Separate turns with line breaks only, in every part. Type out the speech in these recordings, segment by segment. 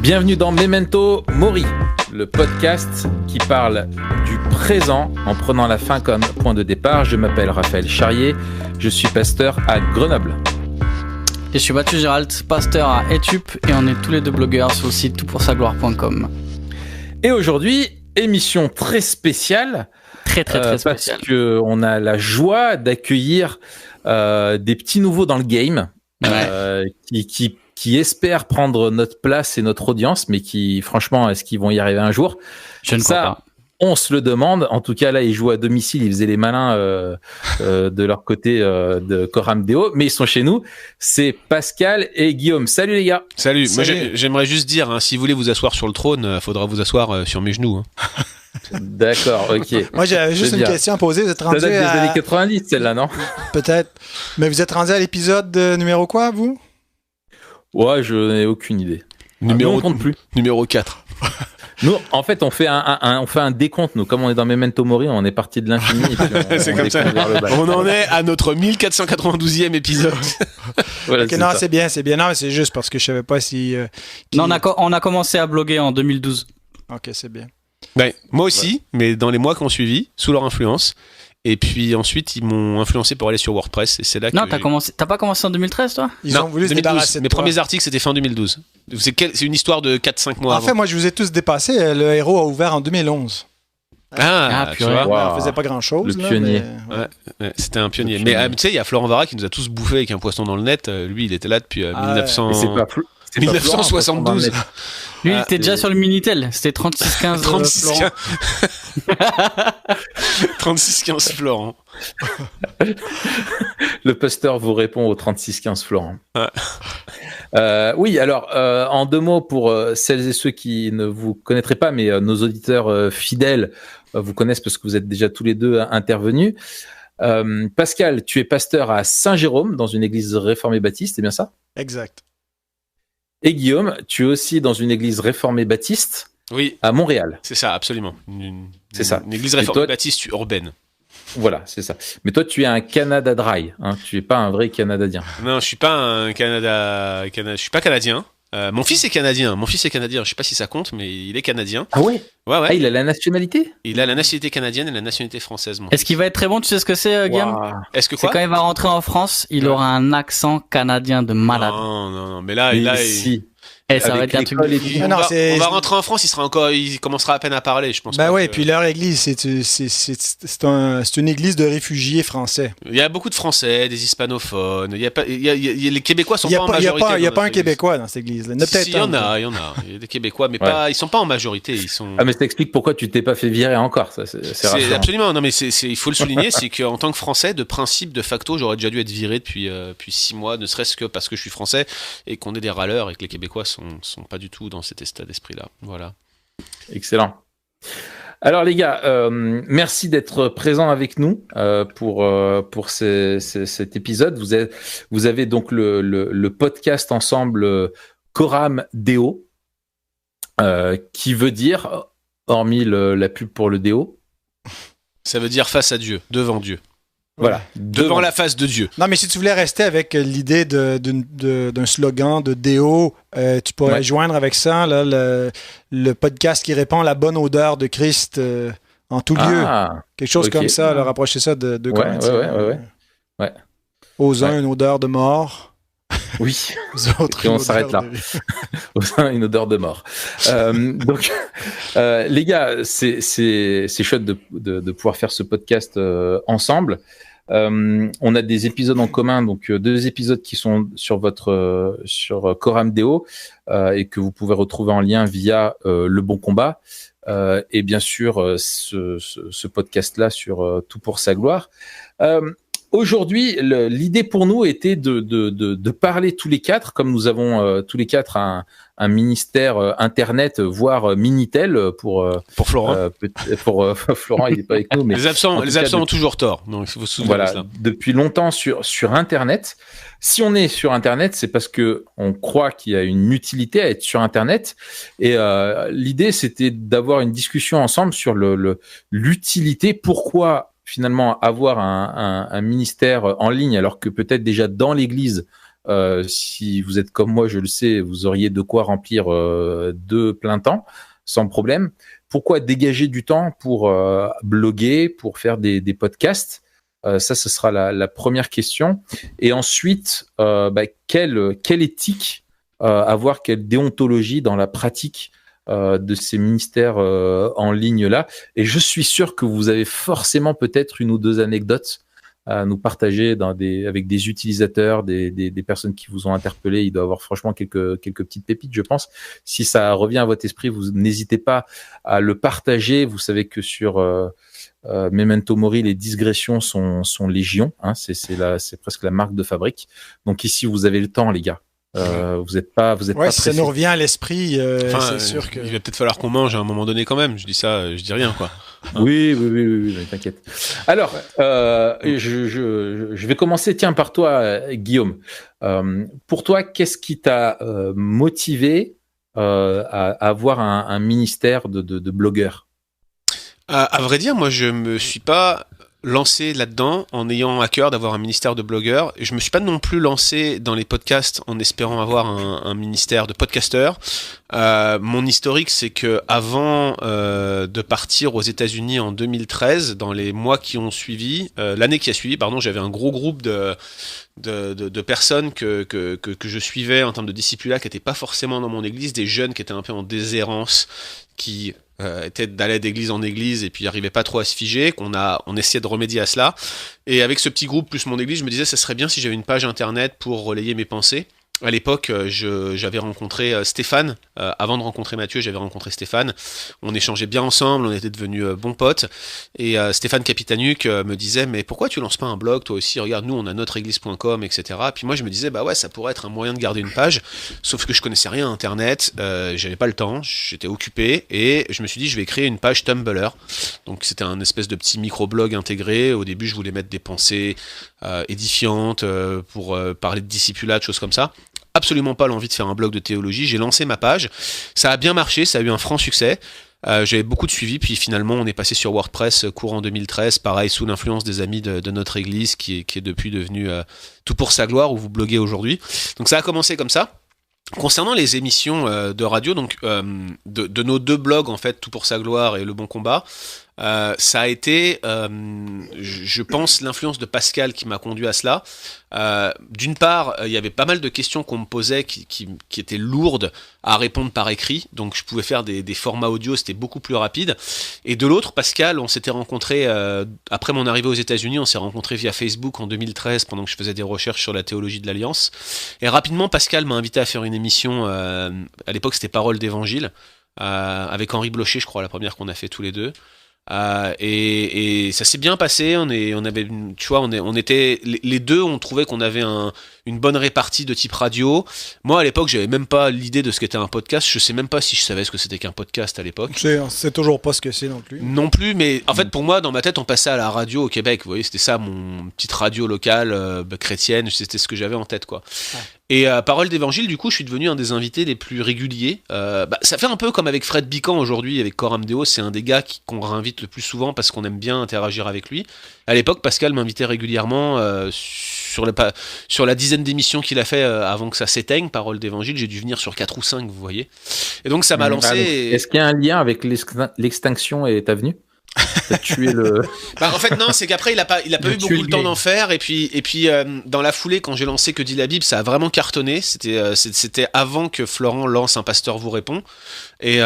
Bienvenue dans Memento Mori, le podcast qui parle du présent en prenant la fin comme point de départ. Je m'appelle Raphaël Charrier, je suis pasteur à Grenoble.
Et je suis Mathieu Gérald, pasteur à Etup et on est tous les deux blogueurs sur le site toutpoursagloire.com.
Et aujourd'hui, émission très spéciale.
Très spéciale.
Parce qu'on a la joie d'accueillir des petits nouveaux dans le game qui espèrent prendre notre place et notre audience, mais qui, franchement, est-ce qu'ils vont y arriver un jour ?
Je ne crois pas.
On se le demande. En tout cas, là, ils jouent à domicile. Ils faisaient les malins de leur côté de Coram Deo, mais ils sont chez nous. C'est Pascal et Guillaume. Salut les gars.
Salut. Moi, j'aimerais juste dire, si vous voulez vous asseoir sur le trône, faudra vous asseoir sur mes genoux.
D'accord, ok.
Moi, j'avais juste une question à poser. Vous êtes rendu
ça date des années 90, celle-là, non ?
Peut-être. Mais vous êtes rendu à l'épisode numéro quoi, vous ?
Ouais, je n'ai aucune idée.
Numéro,
on compte plus.
Numéro 4.
Nous, en fait, on fait un décompte. Nous, comme on est dans Memento Mori, on est parti de l'infini. Et puis
c'est comme ça. On en est à notre 1492e épisode.
Voilà,
okay, non, c'est bien. Non, mais c'est juste parce que je savais pas si...
Non, on a commencé à bloguer en 2012.
Ok, c'est bien.
Ben, moi aussi, mais dans les mois qui ont suivi, sous leur influence. Et puis ensuite, ils m'ont influencé pour aller sur WordPress. Et c'est là que...
Non, t'as pas commencé en 2013, toi ?
Ils ont voulu se débarrasser de
Mes
toi.
premiers articles, c'était fin 2012. C'est une histoire de 4-5 mois avant.
En fait, moi, je vous ai tous dépassé. Le héros a ouvert en 2011.
Tu vois.
Wow. On faisait pas grand-chose.
Le pionnier.
Mais...
Ouais, c'était un pionnier. Mais tu sais, il y a Florent Vara qui nous a tous bouffé avec un poisson dans le net. Lui, il était là depuis 1972.
Lui, il était déjà sur le Minitel. C'était 3615.
3615 Florent.
Le pasteur vous répond au 3615 Florent. Oui, alors, en deux mots, pour celles et ceux qui ne vous connaîtraient pas, mais nos auditeurs fidèles vous connaissent parce que vous êtes déjà tous les deux intervenus. Pascal, tu es pasteur à Saint-Jérôme, dans une église réformée baptiste, c'est bien ça ?
Exact.
Et Guillaume, tu es aussi dans une église réformée baptiste à Montréal.
C'est ça, absolument.
C'est ça.
Une église réformée baptiste urbaine.
Voilà, c'est ça. Mais toi, tu es un Canada Dry, hein. Tu es pas un vrai Canadien.
Non, je suis pas un je suis pas canadien. Mon fils est canadien. Je sais pas si ça compte, mais il est canadien.
Ah ouais.
Ouais.
Ah, il a la nationalité.
Il a la nationalité canadienne et la nationalité française.
Est-ce qu'il va être très bon ? Tu sais ce que c'est, Guillaume ?
Est-ce que quoi ?
C'est quand il va rentrer en France, il aura un accent canadien de malade.
Non. Mais là,
si.
Et ça va être un truc de fou.
On va rentrer en France, il commencera à peine à parler, je pense.
Ben oui, puis leur église, c'est une église de réfugiés français.
Il y a beaucoup de Français, des hispanophones. Les Québécois sont pas en majorité.
Il y a pas un Québécois dans cette église.
Il y en a. Il y a des Québécois, mais ils sont pas en majorité.
Ah, mais ça explique pourquoi tu t'es pas fait virer encore. Ça, c'est rassurant.
Absolument. Non, mais il faut le souligner, c'est qu'en tant que Français, de principe, de facto, j'aurais déjà dû être viré depuis 6 mois, ne serait-ce que parce que je suis français et qu'on est des râleurs et que les Québécois sont pas du tout dans cet état d'esprit-là. Voilà.
Excellent. Alors les gars, merci d'être présents avec nous pour cet épisode. Vous avez donc le podcast ensemble Coram Deo, qui veut dire, hormis la pub pour le Deo,
ça veut dire face à Dieu, devant Dieu.
Voilà,
devant la face de Dieu.
Non, mais si tu voulais rester avec l'idée d'un slogan de Déo, tu pourrais joindre avec ça là, le podcast qui répand à la bonne odeur de Christ en tout lieu. Quelque chose comme ça, là, rapprocher ça de Corinthiens.
Ouais.
Aux uns, une odeur de mort.
Oui.
Aux autres,
et on s'arrête là. Aux uns, une odeur de mort. Donc, les gars, c'est chouette de pouvoir faire ce podcast ensemble. On a des épisodes en commun, donc 2 épisodes qui sont sur Coram Deo et que vous pouvez retrouver en lien via Le Bon Combat et bien sûr ce podcast-là sur Tout pour sa gloire. Aujourd'hui, l'idée pour nous était de parler tous les quatre, comme nous avons tous les quatre un ministère internet, voire Minitel pour
Florent.
Pour Florent, il n'est pas avec nous, mais
les absents ont toujours tort. Donc il faut se souvenir
voilà,
de ça.
Depuis longtemps sur Internet. Si on est sur Internet, c'est parce que on croit qu'il y a une utilité à être sur Internet. Et l'idée, c'était d'avoir une discussion ensemble sur l'utilité. Pourquoi finalement avoir un ministère en ligne alors que peut-être déjà dans l'Église Si vous êtes comme moi, je le sais, vous auriez de quoi remplir 2 plein temps sans problème. Pourquoi dégager du temps pour bloguer, pour faire des podcasts? Ça, ce sera la première question. Et ensuite, quelle éthique avoir, quelle déontologie dans la pratique de ces ministères en ligne là. Et je suis sûr que vous avez forcément peut-être 1 ou 2 anecdotes à nous partager avec des utilisateurs, des personnes qui vous ont interpellé. Il doit y avoir franchement quelques petites pépites, je pense. Si ça revient à votre esprit, vous n'hésitez pas à le partager. Vous savez que sur Memento Mori, les digressions sont légion. Hein, c'est presque la marque de fabrique. Donc ici, vous avez le temps, les gars. Vous êtes pas
si ça nous revient à l'esprit, c'est sûr que
il va peut-être falloir qu'on mange à un moment donné quand même. Je dis ça, je dis rien quoi.
Oui, mais t'inquiète. Alors, je vais commencer par toi, Guillaume. Pour toi, qu'est-ce qui t'a motivé à avoir un ministère de blogueur?
À vrai dire, moi je me suis pas lancé là-dedans en ayant à cœur d'avoir un ministère de blogueurs. Je me suis pas non plus lancé dans les podcasts en espérant avoir un ministère de podcasteur. Mon historique, c'est que avant de partir aux États-Unis en 2013, dans les mois qui ont suivi, l'année qui a suivi, j'avais un gros groupe de personnes que je suivais en termes de discipulat, qui n'étaient pas forcément dans mon église, des jeunes qui étaient un peu en déshérence, qui était d'aller d'église en église et puis n'arrivait pas trop à se figer, on essayait de remédier à cela. Et avec ce petit groupe plus mon église, je me disais ça serait bien si j'avais une page internet pour relayer mes pensées. À l'époque, j'avais rencontré Stéphane. Avant de rencontrer Mathieu, j'avais rencontré Stéphane. On échangeait bien ensemble, on était devenus bons potes. Et Stéphane Capitanuc me disait « Mais pourquoi tu lances pas un blog, toi aussi? Regarde, nous, on a notreéglise.com, etc. » Puis moi, je me disais « Bah ouais, ça pourrait être un moyen de garder une page. » Sauf que je connaissais rien à Internet, j'avais pas le temps, j'étais occupé. Et je me suis dit « Je vais créer une page Tumblr. » Donc c'était un espèce de petit micro-blog intégré. Au début, je voulais mettre des pensées édifiantes pour parler de discipulat, de choses comme ça. Absolument pas l'envie de faire un blog de théologie. J'ai lancé ma page, ça a bien marché, ça a eu un franc succès. J'avais beaucoup de suivi, puis finalement on est passé sur WordPress courant 2013, pareil sous l'influence des amis de notre église qui est depuis devenu Tout pour sa gloire où vous bloguez aujourd'hui. Donc ça a commencé comme ça. Concernant les émissions de radio, donc de nos 2 blogs en fait, Tout pour sa gloire et Le Bon Combat, ça a été, je pense, l'influence de Pascal qui m'a conduit à cela. D'une part, il y avait pas mal de questions qu'on me posait qui étaient lourdes à répondre par écrit, donc je pouvais faire des formats audio, c'était beaucoup plus rapide. Et de l'autre, Pascal, on s'était rencontrés après mon arrivée aux États-Unis, on s'est rencontrés via Facebook en 2013 pendant que je faisais des recherches sur la théologie de l'Alliance. Et rapidement, Pascal m'a invité à faire une émission, à l'époque c'était Paroles d'Évangile, avec Henri Blocher, je crois, la première qu'on a fait tous les deux. Et ça s'est bien passé. On avait, tu vois, on était les deux. On trouvait qu'on avait une bonne répartie de type radio. Moi, à l'époque, j'avais même pas l'idée de ce qu'était un podcast. Je sais même pas si je savais ce que c'était qu'un podcast à l'époque.
C'est toujours pas ce que c'est non plus.
Non plus, mais en fait, pour moi, dans ma tête, on passait à la radio au Québec. Vous voyez, c'était ça, mon petite radio locale chrétienne. C'était ce que j'avais en tête, quoi. Ouais. Et Parole d'Évangile, du coup, je suis devenu un des invités les plus réguliers. Ça fait un peu comme avec Fred Bican aujourd'hui, avec Coram Deo. C'est un des gars qu'on réinvite le plus souvent parce qu'on aime bien interagir avec lui. À l'époque, Pascal m'invitait régulièrement sur la dizaine d'émissions qu'il a fait avant que ça s'éteigne, Parole d'Évangile. J'ai dû venir sur 4 ou 5, vous voyez. Et donc, ça m'a lancé.
Est-ce qu'il y a un lien avec l'extinction et ta venue? T'as tué le.
En fait non, c'est qu'après il a pas eu beaucoup le temps d'en faire et puis dans la foulée quand j'ai lancé Que dit la Bible, ça a vraiment cartonné. C'était avant que Florent lance Un pasteur vous répond et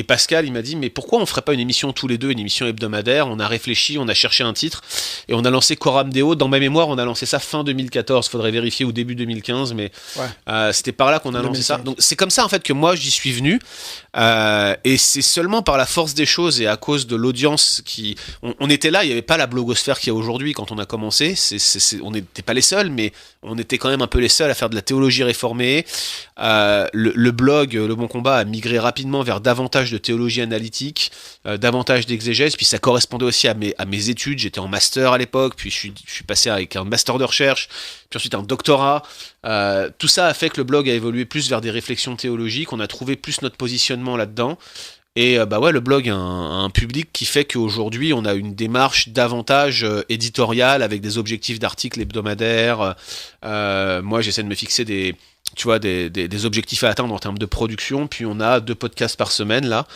Pascal il m'a dit mais pourquoi on ferait pas une émission tous les deux, une émission hebdomadaire. On a réfléchi, on a cherché un titre et on a lancé Coram Deo. Dans ma mémoire on a lancé ça fin 2014, faudrait vérifier, ou début 2015, mais ouais. C'était par là qu'on a lancé ça. Donc c'est comme ça en fait que moi j'y suis venu et c'est seulement par la force des choses et à cause de l'audience on était là, il n'y avait pas la blogosphère qu'il y a aujourd'hui quand on a commencé, on n'était pas les seuls, mais on était quand même un peu les seuls à faire de la théologie réformée. Le blog Le Bon Combat a migré rapidement vers davantage de théologie analytique, davantage d'exégèse, puis ça correspondait aussi à mes études. J'étais en master à l'époque, puis je suis passé avec un master de recherche, puis ensuite un doctorat. Tout ça a fait que le blog a évolué plus vers des réflexions théologiques, on a trouvé plus notre positionnement là-dedans. Et le blog a un public qui fait qu'aujourd'hui on a une démarche davantage éditoriale avec des objectifs d'articles hebdomadaires. Moi j'essaie de me fixer des objectifs à atteindre en termes de production, puis on a 2 podcasts par semaine là,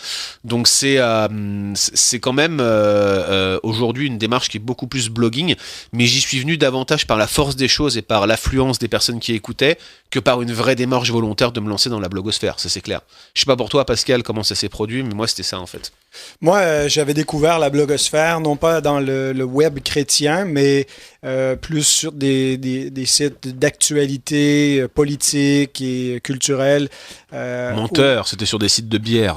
donc c'est quand même aujourd'hui une démarche qui est beaucoup plus blogging, mais j'y suis venu davantage par la force des choses et par l'affluence des personnes qui écoutaient que par une vraie démarche volontaire de me lancer dans la blogosphère, ça c'est clair. Je sais pas pour toi Pascal comment ça s'est produit, mais moi c'était ça en fait.
Moi, j'avais découvert la blogosphère, non pas dans le web chrétien, mais plus sur des sites d'actualité politique et culturelle.
Menteur, c'était sur des sites de bière.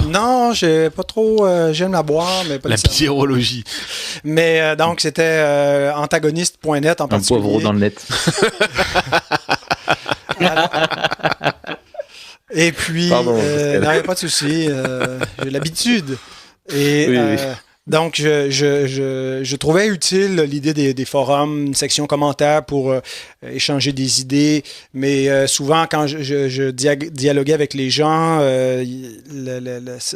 Non, j'ai pas trop. J'aime la boire, mais pas
la biérologie.
Mais donc, c'était antagoniste.net en particulier.
Un poivreau dans le net.
Et puis,
Pardon,
non, il n'y a pas de souci, j'ai l'habitude. Et
oui.
donc, je trouvais utile l'idée des forums, une section commentaires pour échanger des idées, mais souvent, quand je dialoguais avec les gens,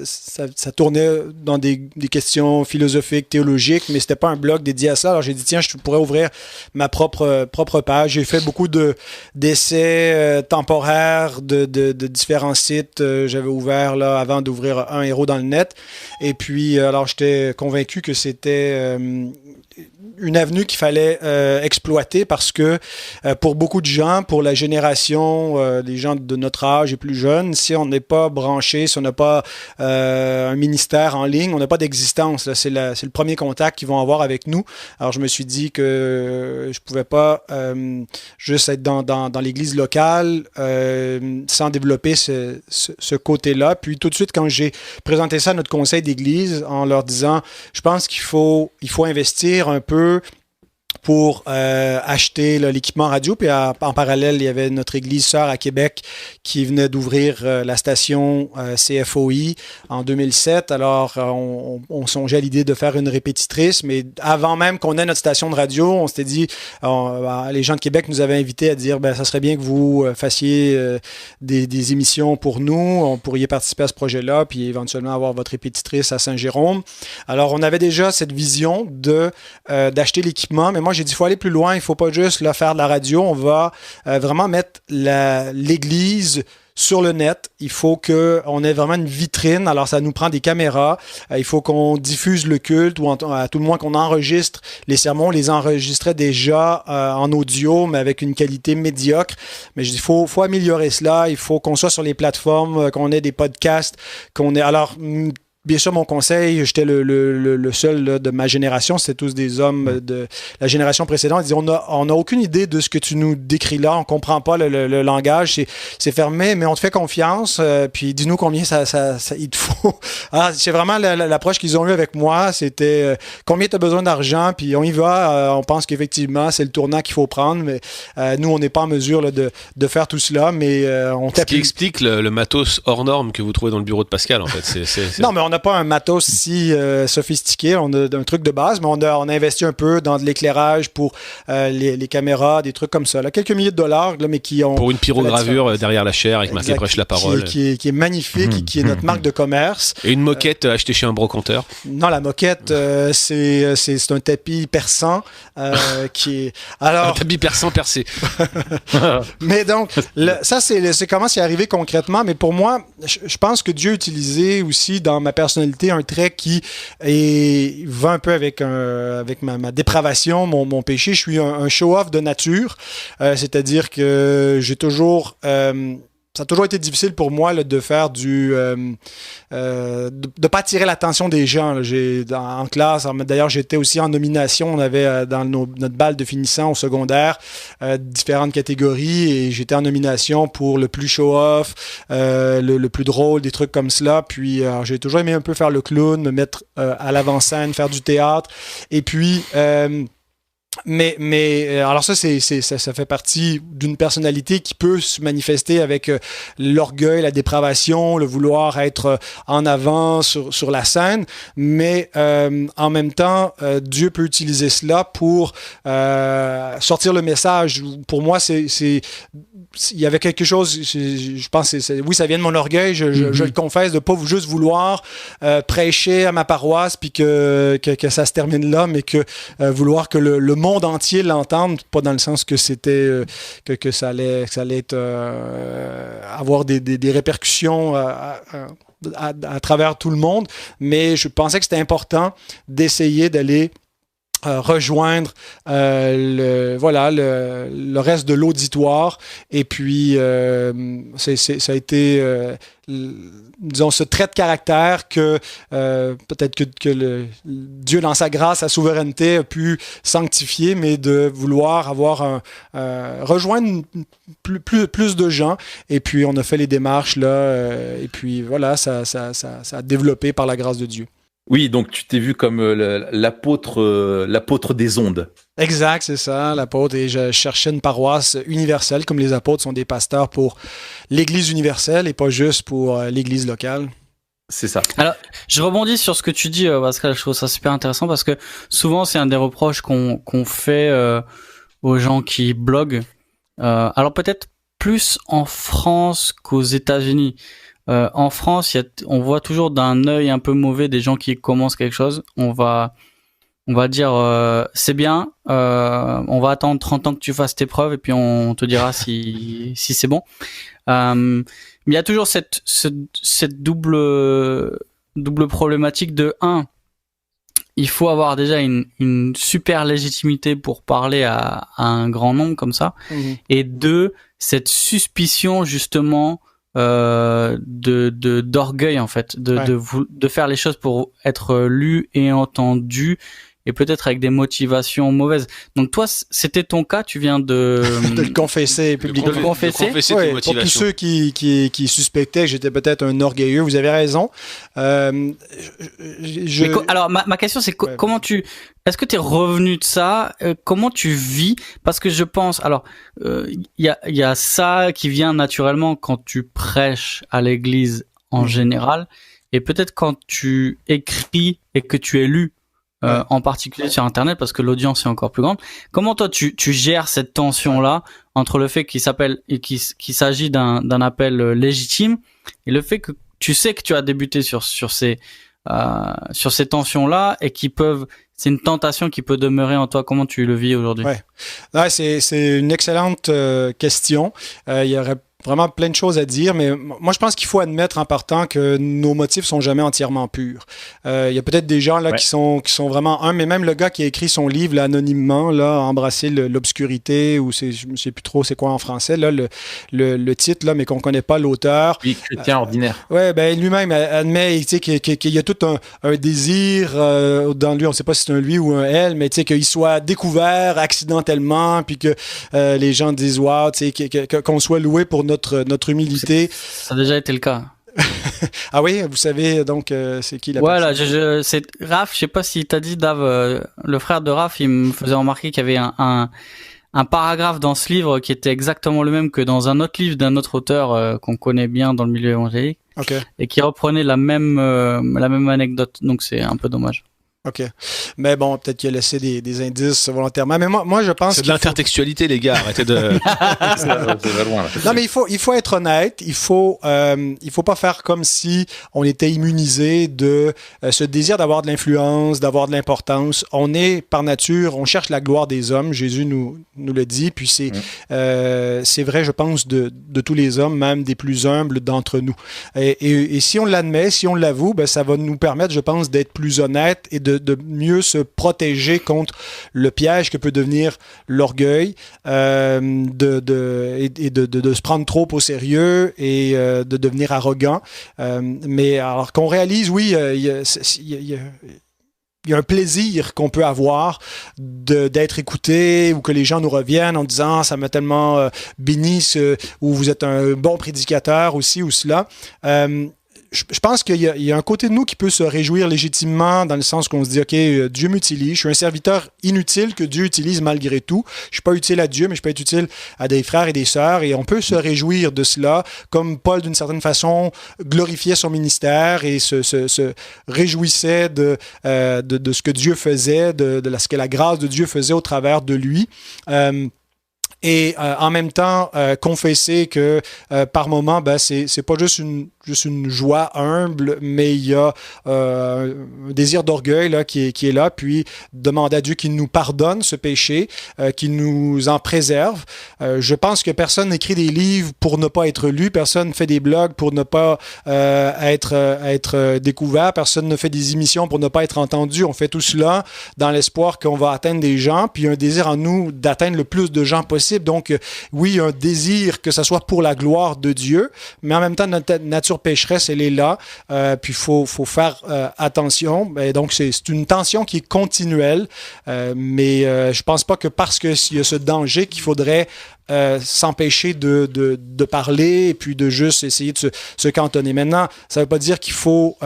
ça tournait dans des questions philosophiques, théologiques, mais c'était pas un blog dédié à ça. Alors, j'ai dit, tiens, je pourrais ouvrir ma propre page. J'ai fait beaucoup d'essais temporaires de différents sites. J'avais ouvert là avant d'ouvrir Un héros dans le net. Et puis, alors, j'étais convaincu que c'était une avenue qu'il fallait exploiter parce que pour beaucoup de gens, pour la génération des gens de notre âge et plus jeunes, si on n'est pas branché, si on n'a pas un ministère en ligne, on n'a pas d'existence. Là. C'est le premier contact qu'ils vont avoir avec nous. Alors, je me suis dit que je pouvais pas juste être dans l'église locale sans développer ce côté-là. Puis tout de suite, quand j'ai présenté ça à notre conseil d'église en leur disant, je pense qu'il faut investir un peu pour acheter l'équipement radio. Puis en parallèle, il y avait notre église sœur à Québec qui venait d'ouvrir la station CFOI en 2007. Alors, on songeait à l'idée de faire une répétitrice, mais avant même qu'on ait notre station de radio, on s'était dit, les gens de Québec nous avaient invités à dire, ça serait bien que vous fassiez des émissions pour nous. On pourrait participer à ce projet-là, puis éventuellement avoir votre répétitrice à Saint-Jérôme. Alors, on avait déjà cette vision d'acheter l'équipement, mais moi, j'ai dit, il faut aller plus loin, il ne faut pas juste faire de la radio, on va vraiment mettre l'Église sur le net. Il faut qu'on ait vraiment une vitrine. Alors, ça nous prend des caméras. Il faut qu'on diffuse le culte ou à tout le moins qu'on enregistre les sermons. On les enregistrait déjà en audio, mais avec une qualité médiocre. Mais je dis, il faut améliorer cela. Il faut qu'on soit sur les plateformes, qu'on ait des podcasts, qu'on ait... Alors, bien sûr, mon conseil, j'étais le seul là, de ma génération, c'était tous des hommes de la génération précédente. Ils disaient, on n'a aucune idée de ce que tu nous décris là, on ne comprend pas le langage, c'est fermé, mais on te fait confiance, puis dis-nous combien il te faut. Alors, c'est vraiment l'approche qu'ils ont eue avec moi, c'était combien tu as besoin d'argent, puis on y va, on pense qu'effectivement, c'est le tournant qu'il faut prendre, mais nous, on n'est pas en mesure là, de faire tout cela, mais on
tape. Ce qui explique le matos hors norme que vous trouvez dans le bureau de Pascal, en fait.
Non, mais on n'a pas un matos si sophistiqué, on a un truc de base, mais on a investi un peu dans de l'éclairage pour les caméras, des trucs comme ça. Là, quelques milliers de dollars, là, mais qui ont...
Pour une pyrogravure derrière la chair avec marqué Prêche la parole.
Qui est magnifique, qui est notre marque de commerce.
Et une moquette achetée chez un brocanteur.
Non, la moquette, c'est un tapis persan qui est... Alors...
Un tapis persan percé.
Mais donc, ça, c'est comment c'est arrivé concrètement, mais pour moi, je pense que Dieu a utilisé aussi dans ma personnalité un trait qui va un peu avec ma dépravation, mon péché. Je suis un show-off de nature, c'est-à-dire que j'ai toujours... ça a toujours été difficile pour moi là, de faire de pas attirer l'attention des gens. Là. En classe, d'ailleurs, j'étais aussi en nomination. On avait dans notre balle de finissant au secondaire différentes catégories et j'étais en nomination pour le plus show-off, le plus drôle, des trucs comme cela. Puis j'ai toujours aimé un peu faire le clown, me mettre à l'avant-scène, faire du théâtre. Et puis... Mais alors ça fait partie d'une personnalité qui peut se manifester avec l'orgueil, la dépravation, le vouloir être en avant sur la scène, mais en même temps Dieu peut utiliser cela pour sortir le message. Pour moi, il y avait quelque chose, je pense, oui, ça vient de mon orgueil, je le confesse, de pas juste vouloir prêcher à ma paroisse puis que ça se termine là, mais que vouloir que le monde entier l'entende, pas dans le sens que c'était que ça allait être, avoir des répercussions à travers tout le monde, mais je pensais que c'était important d'essayer d'aller rejoindre le reste de l'auditoire, et puis ça a été disons ce trait de caractère que peut-être que Dieu dans sa grâce, sa souveraineté a pu sanctifier, mais de vouloir avoir rejoindre plus de gens, et puis on a fait les démarches là, et puis voilà, ça a développé par la grâce de Dieu.
Oui, donc tu t'es vu comme l'apôtre des ondes.
Exact, c'est ça, l'apôtre. Et je cherchais une paroisse universelle, comme les apôtres sont des pasteurs pour l'Église universelle et pas juste pour l'Église locale.
C'est ça.
Alors, je rebondis sur ce que tu dis, Pascal. Je trouve ça super intéressant parce que souvent, c'est un des reproches qu'on fait aux gens qui bloguent. Alors peut-être plus en France qu'aux États-Unis. En France, on voit toujours d'un œil un peu mauvais des gens qui commencent quelque chose. On va dire c'est bien, on va attendre 30 ans que tu fasses tes preuves et puis on te dira si c'est bon. Mais il y a toujours cette double problématique de 1. Il faut avoir déjà une super légitimité pour parler à un grand nombre comme ça. Et 2, cette suspicion justement d'orgueil en fait, de faire les choses pour être lu et entendu, et peut-être avec des motivations mauvaises. Donc toi, c'était ton cas, tu viens de
le confesser publiquement.
De le confesser.
Oui, pour tous ceux qui suspectaient que j'étais peut-être un orgueilleux, vous avez raison.
Alors ma question c'est comment est-ce que tu es revenu de ça? Comment tu vis? Parce que je pense, alors il y a ça qui vient naturellement quand tu prêches à l'église en général, et peut-être quand tu écris et que tu es lu en particulier sur Internet, parce que l'audience est encore plus grande. Comment toi tu gères cette tension-là entre le fait qu'il s'agit d'un appel légitime et le fait que tu sais que tu as débuté sur ces tensions-là et c'est une tentation qui peut demeurer en toi. Comment tu le vis aujourd'hui?
Ouais, c'est une excellente question. Il y aurait vraiment plein de choses à dire, mais moi je pense qu'il faut admettre en partant que nos motifs sont jamais entièrement purs. Il y a peut-être des gens là qui sont vraiment mais même le gars qui a écrit son livre là, anonymement, là, Embrasser l'obscurité, ou je ne sais plus trop c'est quoi en français là, le titre là, mais qu'on connaît pas l'auteur.
Oui, chrétien ordinaire.
Ouais, ben lui-même admet, tu sais, qu'il y a tout un désir dans lui, on ne sait pas si c'est un lui ou un elle, mais tu sais qu'il soit découvert accidentellement, puis que les gens disent wow, tu sais, qu'on soit loué pour notre humilité.
Ça a déjà été le cas.
Ah oui, vous savez donc c'est qui la
personne? Voilà, c'est Raph, je sais pas si t'as dit, Dave, le frère de Raph, il me faisait remarquer qu'il y avait un paragraphe dans ce livre qui était exactement le même que dans un autre livre d'un autre auteur qu'on connaît bien dans le milieu évangélique, et qui reprenait la même anecdote, donc c'est un peu dommage.
OK. Mais bon, peut-être qu'il a laissé des indices volontairement. Mais moi je pense
c'est de l'intertextualité, les gars. Arrêtez de...
ça va loin, là.
Non, mais il faut être honnête. Il faut pas faire comme si on était immunisé de ce désir d'avoir de l'influence, d'avoir de l'importance. On est, par nature, on cherche la gloire des hommes. Jésus nous le dit. Puis c'est vrai, je pense, de tous les hommes, même des plus humbles d'entre nous. Et si on l'admet, si on l'avoue, ben, ça va nous permettre, je pense, d'être plus honnête et de mieux se protéger contre le piège que peut devenir l'orgueil, de se prendre trop au sérieux et de devenir arrogant. Mais alors qu'on réalise, oui, il y a un plaisir qu'on peut avoir d'être écouté, ou que les gens nous reviennent en disant ça m'a tellement béni, ou vous êtes un bon prédicateur aussi, ou cela. je pense qu'il y a un côté de nous qui peut se réjouir légitimement dans le sens qu'on se dit, OK, Dieu m'utilise, je suis un serviteur inutile que Dieu utilise malgré tout. Je suis pas utile à Dieu, mais je peux être utile à des frères et des sœurs et on peut se réjouir de cela, comme Paul, d'une certaine façon, glorifiait son ministère et se réjouissait de ce que Dieu faisait, de ce que la grâce de Dieu faisait au travers de lui. Et en même temps, confesser que par moment, c'est pas juste une joie humble, mais il y a un désir d'orgueil là, qui est là, puis demander à Dieu qu'il nous pardonne ce péché, qu'il nous en préserve. Je pense que personne n'écrit des livres pour ne pas être lu, personne ne fait des blogs pour ne pas être découvert, personne ne fait des émissions pour ne pas être entendu. On fait tout cela dans l'espoir qu'on va atteindre des gens, puis il y a un désir en nous d'atteindre le plus de gens possible. Donc, oui, il y a un désir que ce soit pour la gloire de Dieu, mais en même temps, notre nature pécheresse, elle est là. Puis, il faut faire attention. Et donc, c'est une tension qui est continuelle. Mais je pense pas que parce qu'il y a ce danger qu'il faudrait s'empêcher de parler et puis de juste essayer de se cantonner. Maintenant, ça veut pas dire qu'il faut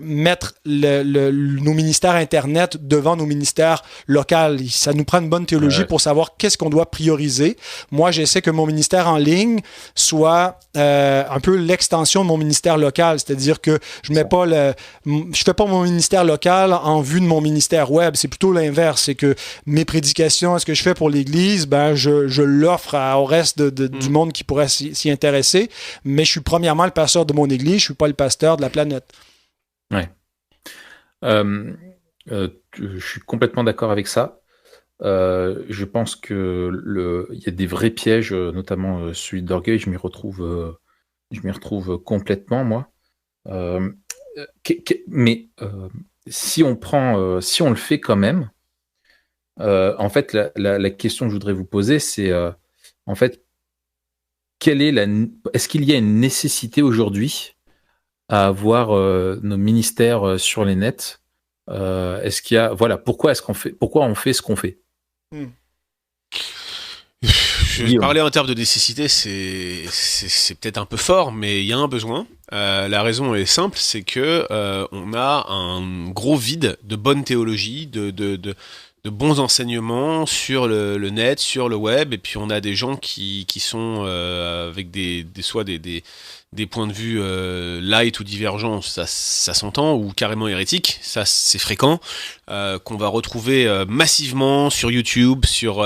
mettre nos ministères Internet devant nos ministères locaux. Ça nous prend une bonne théologie pour savoir qu'est-ce qu'on doit prioriser. Moi, j'essaie que mon ministère en ligne soit un peu l'extension de mon ministère local, c'est-à-dire que je fais pas mon ministère local en vue de mon ministère web. C'est plutôt l'inverse. C'est que mes prédications, ce que je fais pour l'Église, je l'offre au reste du monde qui pourrait s'y intéresser, mais je suis premièrement le pasteur de mon église, je suis pas le pasteur de la planète.
Ouais. Je suis complètement d'accord avec ça. Je pense que il y a des vrais pièges, notamment celui d'orgueil. Je m'y retrouve complètement, moi. Mais si on le fait quand même, en fait, la question que je voudrais vous poser, c'est en fait, est-ce qu'il y a une nécessité aujourd'hui à avoir nos ministères sur les nets? Est-ce qu'il y a, pourquoi on fait ce qu'on fait?
Je parlais en termes de nécessité, c'est peut-être un peu fort, mais il y a un besoin. La raison est simple, c'est que on a un gros vide de bonne théologie, de bons enseignements sur le net, sur le web, et puis on a des gens qui sont avec soit des points de vue light ou divergents, ça s'entend, ou carrément hérétiques, ça c'est fréquent, qu'on va retrouver massivement sur YouTube, sur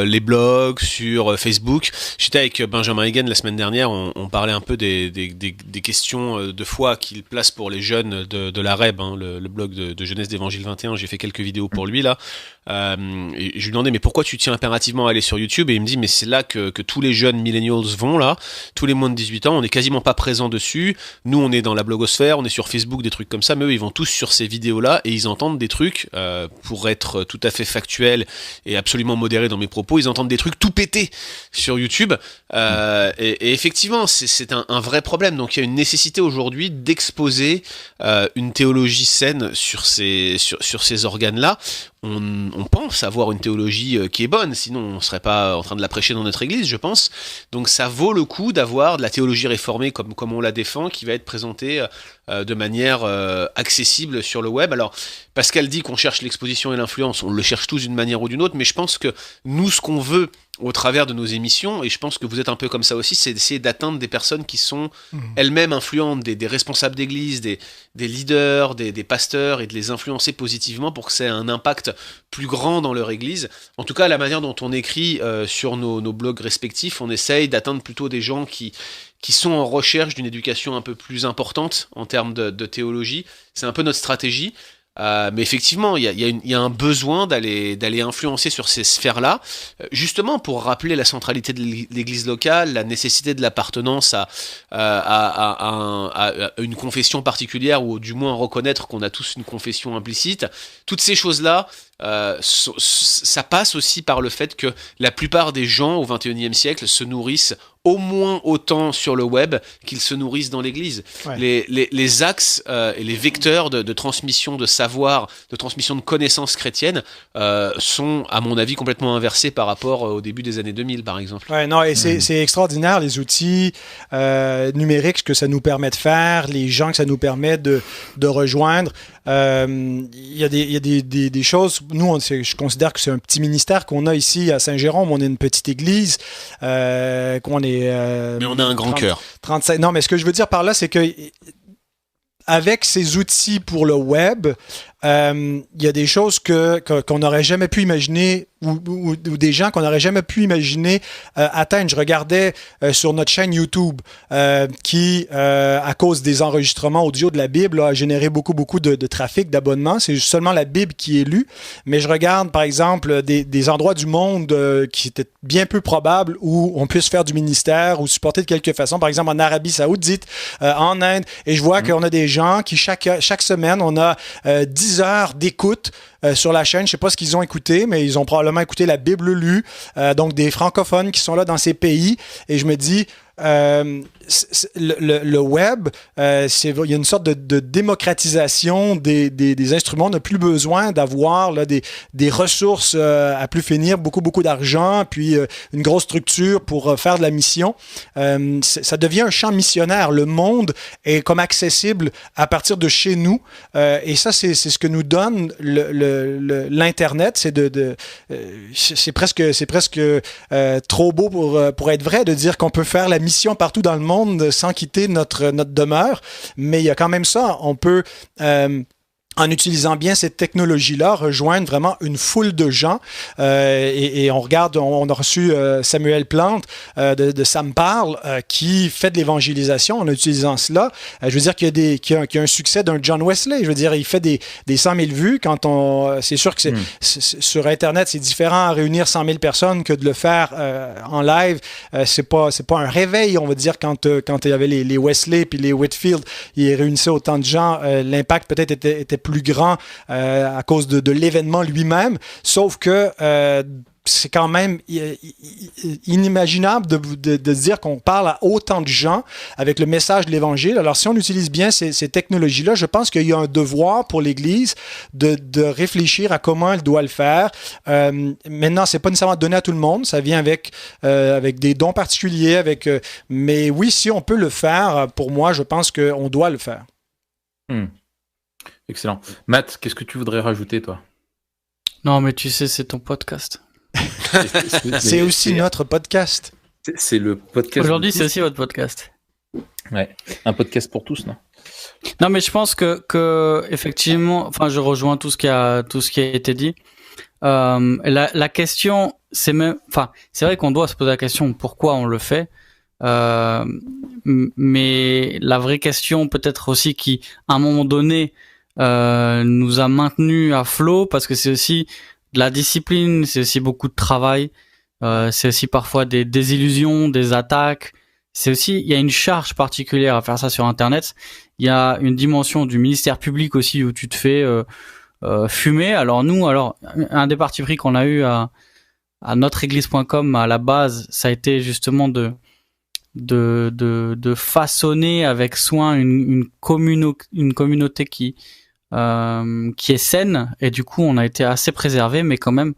les blogs, sur Facebook. J'étais avec Benjamin Hagen la semaine dernière, on parlait un peu des questions de foi qu'il place pour les jeunes de la REB, le blog de Jeunesse d'Évangile 21, j'ai fait quelques vidéos pour lui là, et je lui demandais mais pourquoi tu tiens impérativement à aller sur YouTube, et il me dit mais c'est là que tous les jeunes millennials vont là, tous les moins de 18 ans, on n'est quasiment pas présent dessus, nous on est dans la blogosphère, on est sur Facebook, des trucs comme ça, mais eux ils vont tous sur ces vidéos là et ils entendent des trucs, pour être tout à fait factuel et absolument modéré dans mes propos, ils entendent des trucs tout pétés sur YouTube, et effectivement c'est un vrai problème. Donc il y a une nécessité aujourd'hui d'exposer une théologie saine sur ces organes là. On pense avoir une théologie qui est bonne, sinon on serait pas en train de la prêcher dans notre église, je pense. Donc ça vaut le coup d'avoir de la théologie réformée comme on la défend, qui va être présentée de manière accessible sur le web. Alors Pascal dit qu'on cherche l'exposition et l'influence, on le cherche tous d'une manière ou d'une autre, mais je pense que nous, ce qu'on veut au travers de nos émissions, et je pense que vous êtes un peu comme ça aussi, c'est d'essayer d'atteindre des personnes qui sont elles-mêmes influentes, des responsables d'église, des leaders, des pasteurs, et de les influencer positivement pour que ça ait un impact plus grand dans leur église. En tout cas, la manière dont on écrit sur nos blogs respectifs, on essaye d'atteindre plutôt des gens qui sont en recherche d'une éducation un peu plus importante en termes de théologie. C'est un peu notre stratégie. Mais effectivement, il y a un besoin d'aller influencer sur ces sphères-là, justement pour rappeler la centralité de l'Église locale, la nécessité de l'appartenance à une confession particulière, ou du moins reconnaître qu'on a tous une confession implicite. Toutes ces choses-là, ça passe aussi par le fait que la plupart des gens au XXIe siècle se nourrissent au moins autant sur le web qu'ils se nourrissent dans l'église. Ouais. Les axes et les vecteurs de transmission de savoir, de transmission de connaissances chrétiennes sont, à mon avis, complètement inversés par rapport au début des années 2000, par exemple.
Ouais, non, et c'est extraordinaire, les outils numériques que ça nous permet de faire, les gens que ça nous permet de rejoindre. Il y a des choses, nous, je considère que c'est un petit ministère qu'on a ici à Saint-Jérôme. On est une petite église, qu'on est...
mais on a un grand cœur.
35. Non, mais ce que je veux dire par là, c'est que avec ces outils pour le web, il y a des choses qu'on n'aurait jamais pu imaginer ou des gens qu'on n'aurait jamais pu imaginer atteindre. Je regardais sur notre chaîne YouTube qui, à cause des enregistrements audio de la Bible, a généré beaucoup de trafic, d'abonnements. C'est seulement la Bible qui est lue. Mais je regarde, par exemple, des endroits du monde qui étaient bien peu probables où on puisse faire du ministère ou supporter de quelque façon. Par exemple, en Arabie Saoudite, en Inde. Et je vois qu'on a des gens qui, chaque semaine, on a 10 heures d'écoute sur la chaîne. Je ne sais pas ce qu'ils ont écouté, mais ils ont probablement écouté la Bible lue. Donc, des francophones qui sont là dans ces pays. Et je me dis... le web, il y a une sorte de démocratisation des instruments. On n'a plus besoin d'avoir là, des ressources à plus finir, beaucoup d'argent, puis une grosse structure pour faire de la mission. Ça devient un champ missionnaire. Le monde est comme accessible à partir de chez nous. Et ça, c'est ce que nous donne l'Internet. C'est presque trop beau pour être vrai de dire qu'on peut faire la mission partout dans le monde sans quitter notre demeure. Mais il y a quand même ça. On peut... en utilisant bien cette technologie-là, rejoindre vraiment une foule de gens. Et on regarde, on a reçu Samuel Plante de Ça me parle, qui fait de l'évangélisation en utilisant cela. Je veux dire qu'il y a un succès d'un John Wesley. Je veux dire, il fait des 100 000 vues. C'est sûr que sur Internet, c'est différent à réunir 100 000 personnes que de le faire en live. C'est pas un réveil, on va dire, quand il y avait les Wesley puis les Whitfield, ils réunissaient autant de gens. L'impact peut-être était plus grand à cause de l'événement lui-même, sauf que c'est quand même inimaginable de dire qu'on parle à autant de gens avec le message de l'Évangile. Alors, si on utilise bien ces technologies-là, je pense qu'il y a un devoir pour l'Église de réfléchir à comment elle doit le faire. Maintenant, c'est pas nécessairement donné à tout le monde. Ça vient avec des dons particuliers. Mais oui, si on peut le faire, pour moi, je pense qu'on doit le faire.
Excellent. Matt, qu'est-ce que tu voudrais rajouter, toi?
Non, mais tu sais, c'est ton podcast.
C'est aussi notre podcast.
C'est le podcast.
Aujourd'hui, c'est aussi votre podcast.
Ouais. Un podcast pour tous, non?
Non, mais je pense que effectivement, enfin, je rejoins tout ce qui a été dit. La question, c'est vrai qu'on doit se poser la question pourquoi on le fait. Mais la vraie question, peut-être aussi, qui, à un moment donné, nous a maintenus à flot, parce que c'est aussi de la discipline, c'est aussi beaucoup de travail, c'est aussi parfois des désillusions, des attaques. Il y a une charge particulière à faire ça sur Internet. Il y a une dimension du ministère public aussi où tu te fais fumer. Alors un des partis pris qu'on a eu à notreéglise.com à la base, ça a été justement de façonner avec soin une communauté qui est saine, et du coup on a été assez préservé, mais quand même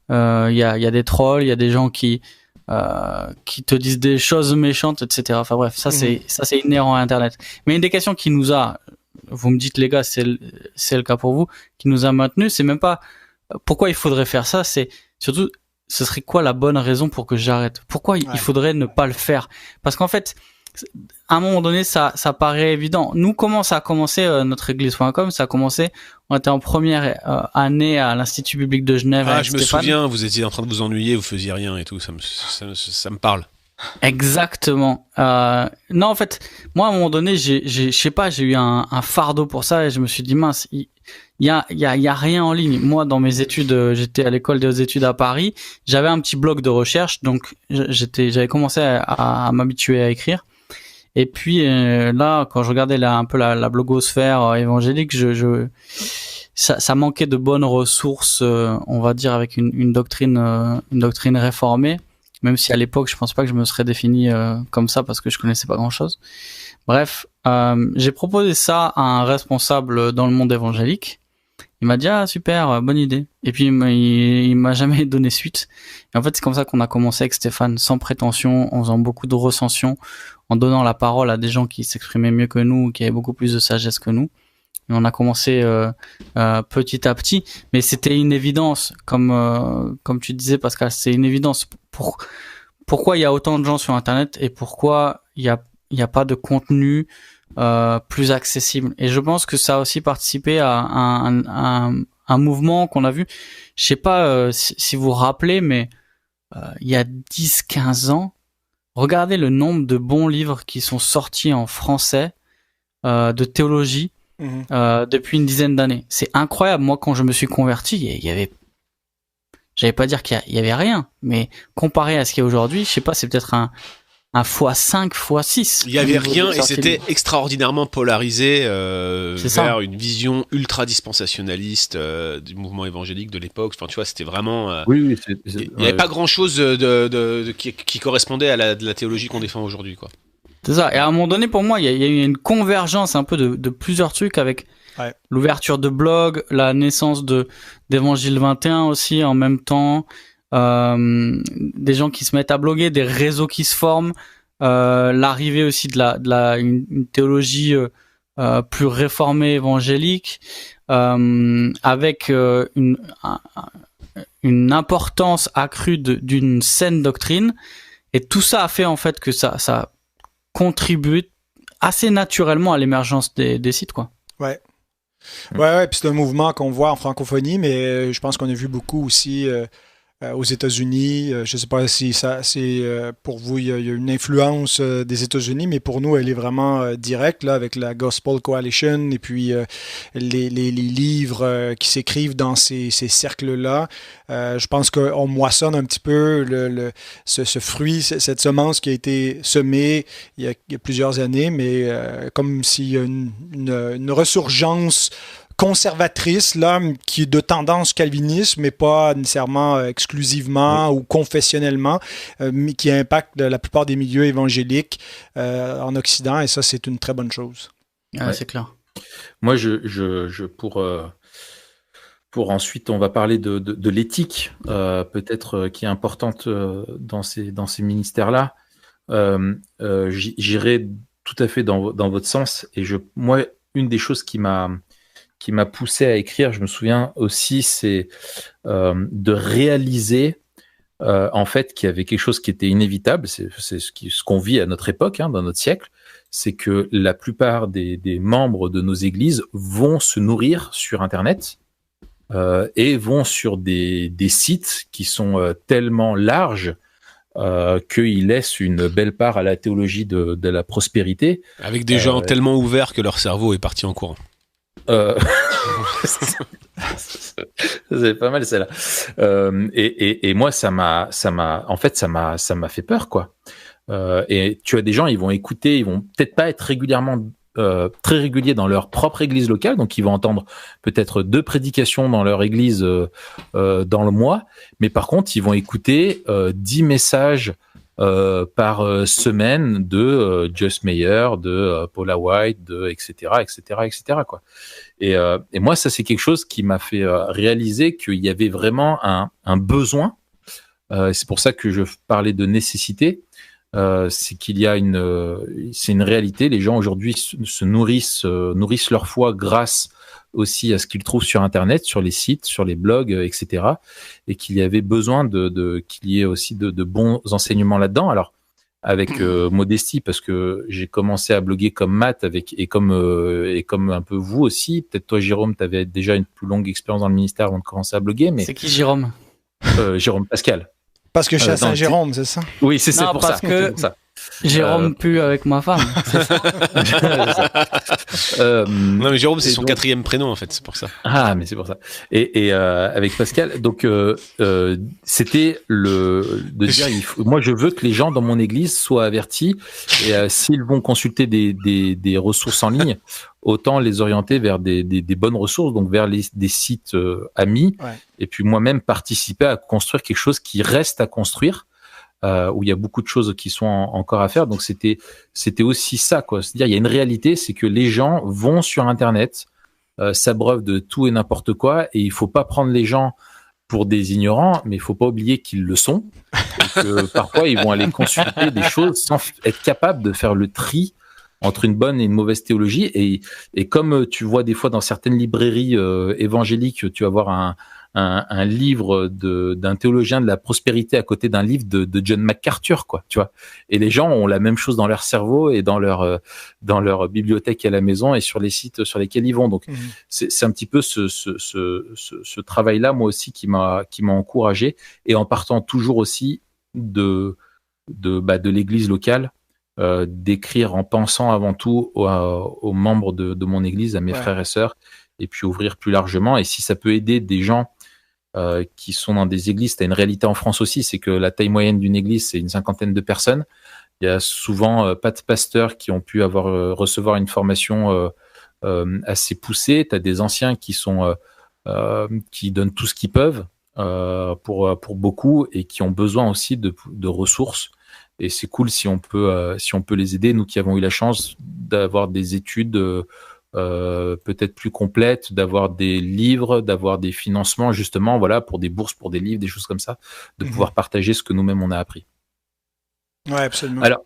il y a des trolls, il y a des gens qui te disent des choses méchantes, etc. Enfin bref, ça c'est inhérent à Internet. Mais une des questions qui nous a, vous me dites les gars, c'est le cas pour vous, qui nous a maintenus, c'est même pas pourquoi il faudrait faire ça, c'est surtout ce serait quoi la bonne raison pour que j'arrête? Pourquoi il faudrait ne pas le faire? Parce qu'en fait, à un moment donné, ça paraît évident. Nous, comment ça a commencé notreéglise.com? Ça a commencé, on était en première année à l'Institut biblique de Genève.
Ah, je me souviens, vous étiez en train de vous ennuyer, vous faisiez rien et tout, ça me parle.
Exactement. Non, en fait, moi, à un moment donné, je sais pas, j'ai eu un fardeau pour ça, et je me suis dit, mince, il y a rien en ligne. Moi, dans mes études, j'étais à l'école des études à Paris, j'avais un petit blog de recherche, donc j'avais commencé à m'habituer à écrire. Et puis là, quand je regardais un peu la blogosphère évangélique, ça manquait de bonnes ressources, on va dire, avec une doctrine réformée. Même si à l'époque, je pense pas que je me serais défini comme ça parce que je connaissais pas grand-chose. Bref, j'ai proposé ça à un responsable dans le monde évangélique. Il m'a dit ah super, bonne idée. Et puis il m'a jamais donné suite. Et en fait, c'est comme ça qu'on a commencé avec Stéphane, sans prétention, en faisant beaucoup de recensions, en donnant la parole à des gens qui s'exprimaient mieux que nous, qui avaient beaucoup plus de sagesse que nous. Et on a commencé petit à petit, mais c'était une évidence, comme tu disais Pascal, c'est une évidence. Pourquoi il y a autant de gens sur Internet et pourquoi il y a pas de contenu plus accessible. Et je pense que ça a aussi participé à un mouvement qu'on a vu. Je sais pas si vous vous rappelez, mais il y a 10-15 ans, regardez le nombre de bons livres qui sont sortis en français de théologie depuis une dizaine d'années. C'est incroyable. Moi, quand je me suis converti, il y avait, j'allais pas dire qu'il y avait rien, mais comparé à ce qu'il y a aujourd'hui, je sais pas, c'est peut-être un x5, x6.
Il y avait rien et c'était extraordinairement polarisé vers une vision ultra dispensationaliste du mouvement évangélique de l'époque. Enfin, tu vois, c'était vraiment.
Oui,
il n'y avait pas grand-chose qui correspondait à de la théologie qu'on défend aujourd'hui, quoi.
C'est ça. Et à un moment donné, pour moi, il y a eu une convergence un peu de plusieurs trucs avec l'ouverture de blog, la naissance d'Évangile 21 aussi en même temps. Des gens qui se mettent à bloguer, des réseaux qui se forment, l'arrivée aussi une théologie plus réformée évangélique, avec une importance accrue d'une saine doctrine, et tout ça a fait en fait que ça contribue assez naturellement à l'émergence des sites, quoi.
Ouais, puis c'est un mouvement qu'on voit en francophonie, mais je pense qu'on a vu beaucoup aussi aux États-Unis. Je ne sais pas si pour vous, il y a une influence des États-Unis, mais pour nous, elle est vraiment directe, là, avec la Gospel Coalition et puis les livres qui s'écrivent dans ces cercles-là. Je pense qu'on moissonne un petit peu ce fruit, cette semence qui a été semée il y a plusieurs années, mais comme s'il y a une ressurgence conservatrice, là, qui est de tendance calviniste, mais pas nécessairement exclusivement ou confessionnellement, mais qui impacte la plupart des milieux évangéliques en Occident, et ça, c'est une très bonne chose.
C'est clair.
Moi, pour ensuite, on va parler de l'éthique, peut-être qui est importante dans ces ministères-là. J'irai tout à fait dans votre sens, et moi, une des choses qui m'a poussé à écrire, je me souviens aussi, c'est de réaliser en fait qu'il y avait quelque chose qui était inévitable, c'est ce qu'on vit à notre époque, dans notre siècle, c'est que la plupart des membres de nos églises vont se nourrir sur Internet et vont sur des sites qui sont tellement larges qu'ils laissent une belle part à la théologie de la prospérité.
Avec des gens tellement ouverts que leur cerveau est parti en courant.
C'est pas mal celle-là. Et moi ça m'a fait peur, quoi. Et tu as des gens, ils vont écouter, ils vont peut-être pas être régulièrement très réguliers dans leur propre église locale, donc ils vont entendre peut-être 2 prédications dans leur église dans le mois, mais par contre ils vont écouter 10 messages par semaine de Joyce Meyer, de Paula White, etc., quoi. Et moi, ça, c'est quelque chose qui m'a fait réaliser qu'il y avait vraiment un besoin. C'est pour ça que je parlais de nécessité. C'est qu'il y a c'est une réalité. Les gens aujourd'hui se nourrissent leur foi grâce aussi à ce qu'ils trouvent sur Internet, sur les sites, sur les blogs, etc. Et qu'il y avait besoin qu'il y ait aussi de bons enseignements là-dedans. Alors, avec modestie, parce que j'ai commencé à bloguer comme Matt et comme un peu vous aussi. Peut-être toi, Jérôme, tu avais déjà une plus longue expérience dans le ministère avant de commencer à bloguer. Mais
c'est qui Jérôme?
Jérôme Pascal.
Parce que je suis à Saint-Jérôme, c'est ça?
Oui, c'est pour ça.
Parce que Jérôme pue avec ma femme. C'est ça.
Non, mais Jérôme, c'est son 4e prénom, en fait, c'est pour ça.
Ah, mais c'est pour ça. Et avec Pascal, donc c'était de dire, moi, je veux que les gens dans mon église soient avertis, et s'ils vont consulter des ressources en ligne, autant les orienter vers des bonnes ressources, donc vers des sites amis, et puis moi-même participer à construire quelque chose qui reste à construire. où il y a beaucoup de choses qui sont encore à faire. Donc c'était aussi ça, quoi. C'est-à-dire il y a une réalité, c'est que les gens vont sur Internet, s'abreuvent de tout et n'importe quoi, et il faut pas prendre les gens pour des ignorants, mais il faut pas oublier qu'ils le sont. Et que parfois ils vont aller consulter des choses sans être capables de faire le tri entre une bonne et une mauvaise théologie. Et comme tu vois des fois dans certaines librairies évangéliques, tu vas voir un livre d'un théologien de la prospérité à côté d'un livre de John MacArthur, quoi, tu vois. Et les gens ont la même chose dans leur cerveau et dans leur bibliothèque à la maison et sur les sites sur lesquels ils vont. Donc c'est un petit peu ce travail-là, moi aussi, qui m'a encouragé, et en partant toujours aussi de l'église locale, d'écrire en pensant avant tout aux membres de mon église, à mes frères et sœurs, et puis ouvrir plus largement. Et si ça peut aider des gens qui sont dans des églises, t'as une réalité en France aussi, c'est que la taille moyenne d'une église, c'est une 50aine de personnes. Il y a souvent pas de pasteurs qui ont pu recevoir une formation assez poussée. T'as des anciens qui donnent tout ce qu'ils peuvent pour beaucoup, et qui ont besoin aussi de ressources. Et c'est cool si on peut les aider, nous qui avons eu la chance d'avoir des études peut-être plus complètes, d'avoir des livres, d'avoir des financements, justement, voilà, pour des bourses, pour des livres, des choses comme ça, de pouvoir partager ce que nous-mêmes on a appris.
Ouais, absolument.
Alors,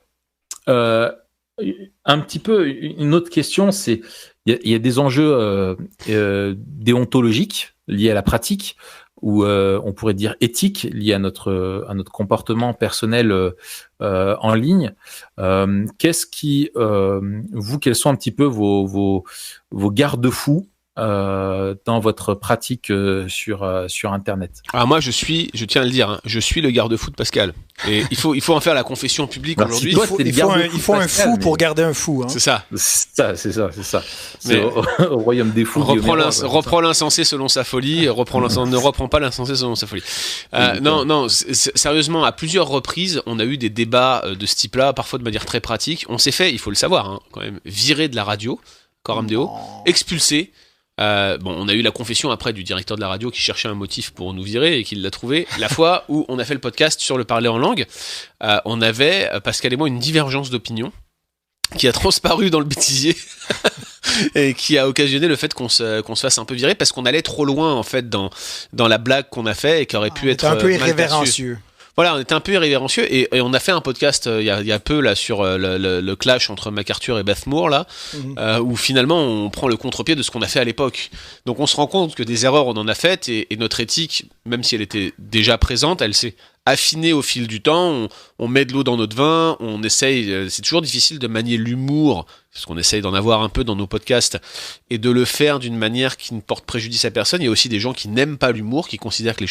un petit peu, une autre question, c'est, il y a des enjeux déontologiques liés à la pratique, ou on pourrait dire éthique, lié à notre comportement personnel en ligne. Quels sont un petit peu vos garde-fous dans votre pratique sur Internet?
Alors moi, je tiens à le dire, je suis le garde-fou de Pascal. Et il faut en faire la confession publique aujourd'hui.
Il faut un fou pour garder un fou. Hein.
C'est ça.
C'est ça. C'est au royaume des fous.
Reprends l'insensé selon sa folie. Ne reprends pas l'insensé selon sa folie. Non. Sérieusement, à plusieurs reprises, on a eu des débats de ce type-là, parfois de manière très pratique. On s'est fait, il faut le savoir, quand même, virer de la radio, Coram Deo, expulsé. On a eu la confession après du directeur de la radio qui cherchait un motif pour nous virer et qui l'a trouvé. La fois où on a fait le podcast sur le parler en langue, on avait, Pascal et moi, une divergence d'opinion qui a transparu dans le bêtisier et qui a occasionné le fait qu'on se fasse un peu virer parce qu'on allait trop loin en fait dans la blague qu'on a fait et qui aurait pu être
un peu irrévérencieux.
Voilà, on était un peu irrévérencieux et on a fait un podcast il y a peu là sur le clash entre MacArthur et Beth Moore là, où finalement on prend le contre-pied de ce qu'on a fait à l'époque. Donc on se rend compte que des erreurs on en a faites et notre éthique, même si elle était déjà présente, elle s'est affinée au fil du temps. On met de l'eau dans notre vin, on essaye. C'est toujours difficile de manier l'humour, parce qu'on essaye d'en avoir un peu dans nos podcasts, et de le faire d'une manière qui ne porte préjudice à personne. Il y a aussi des gens qui n'aiment pas l'humour, qui considèrent que les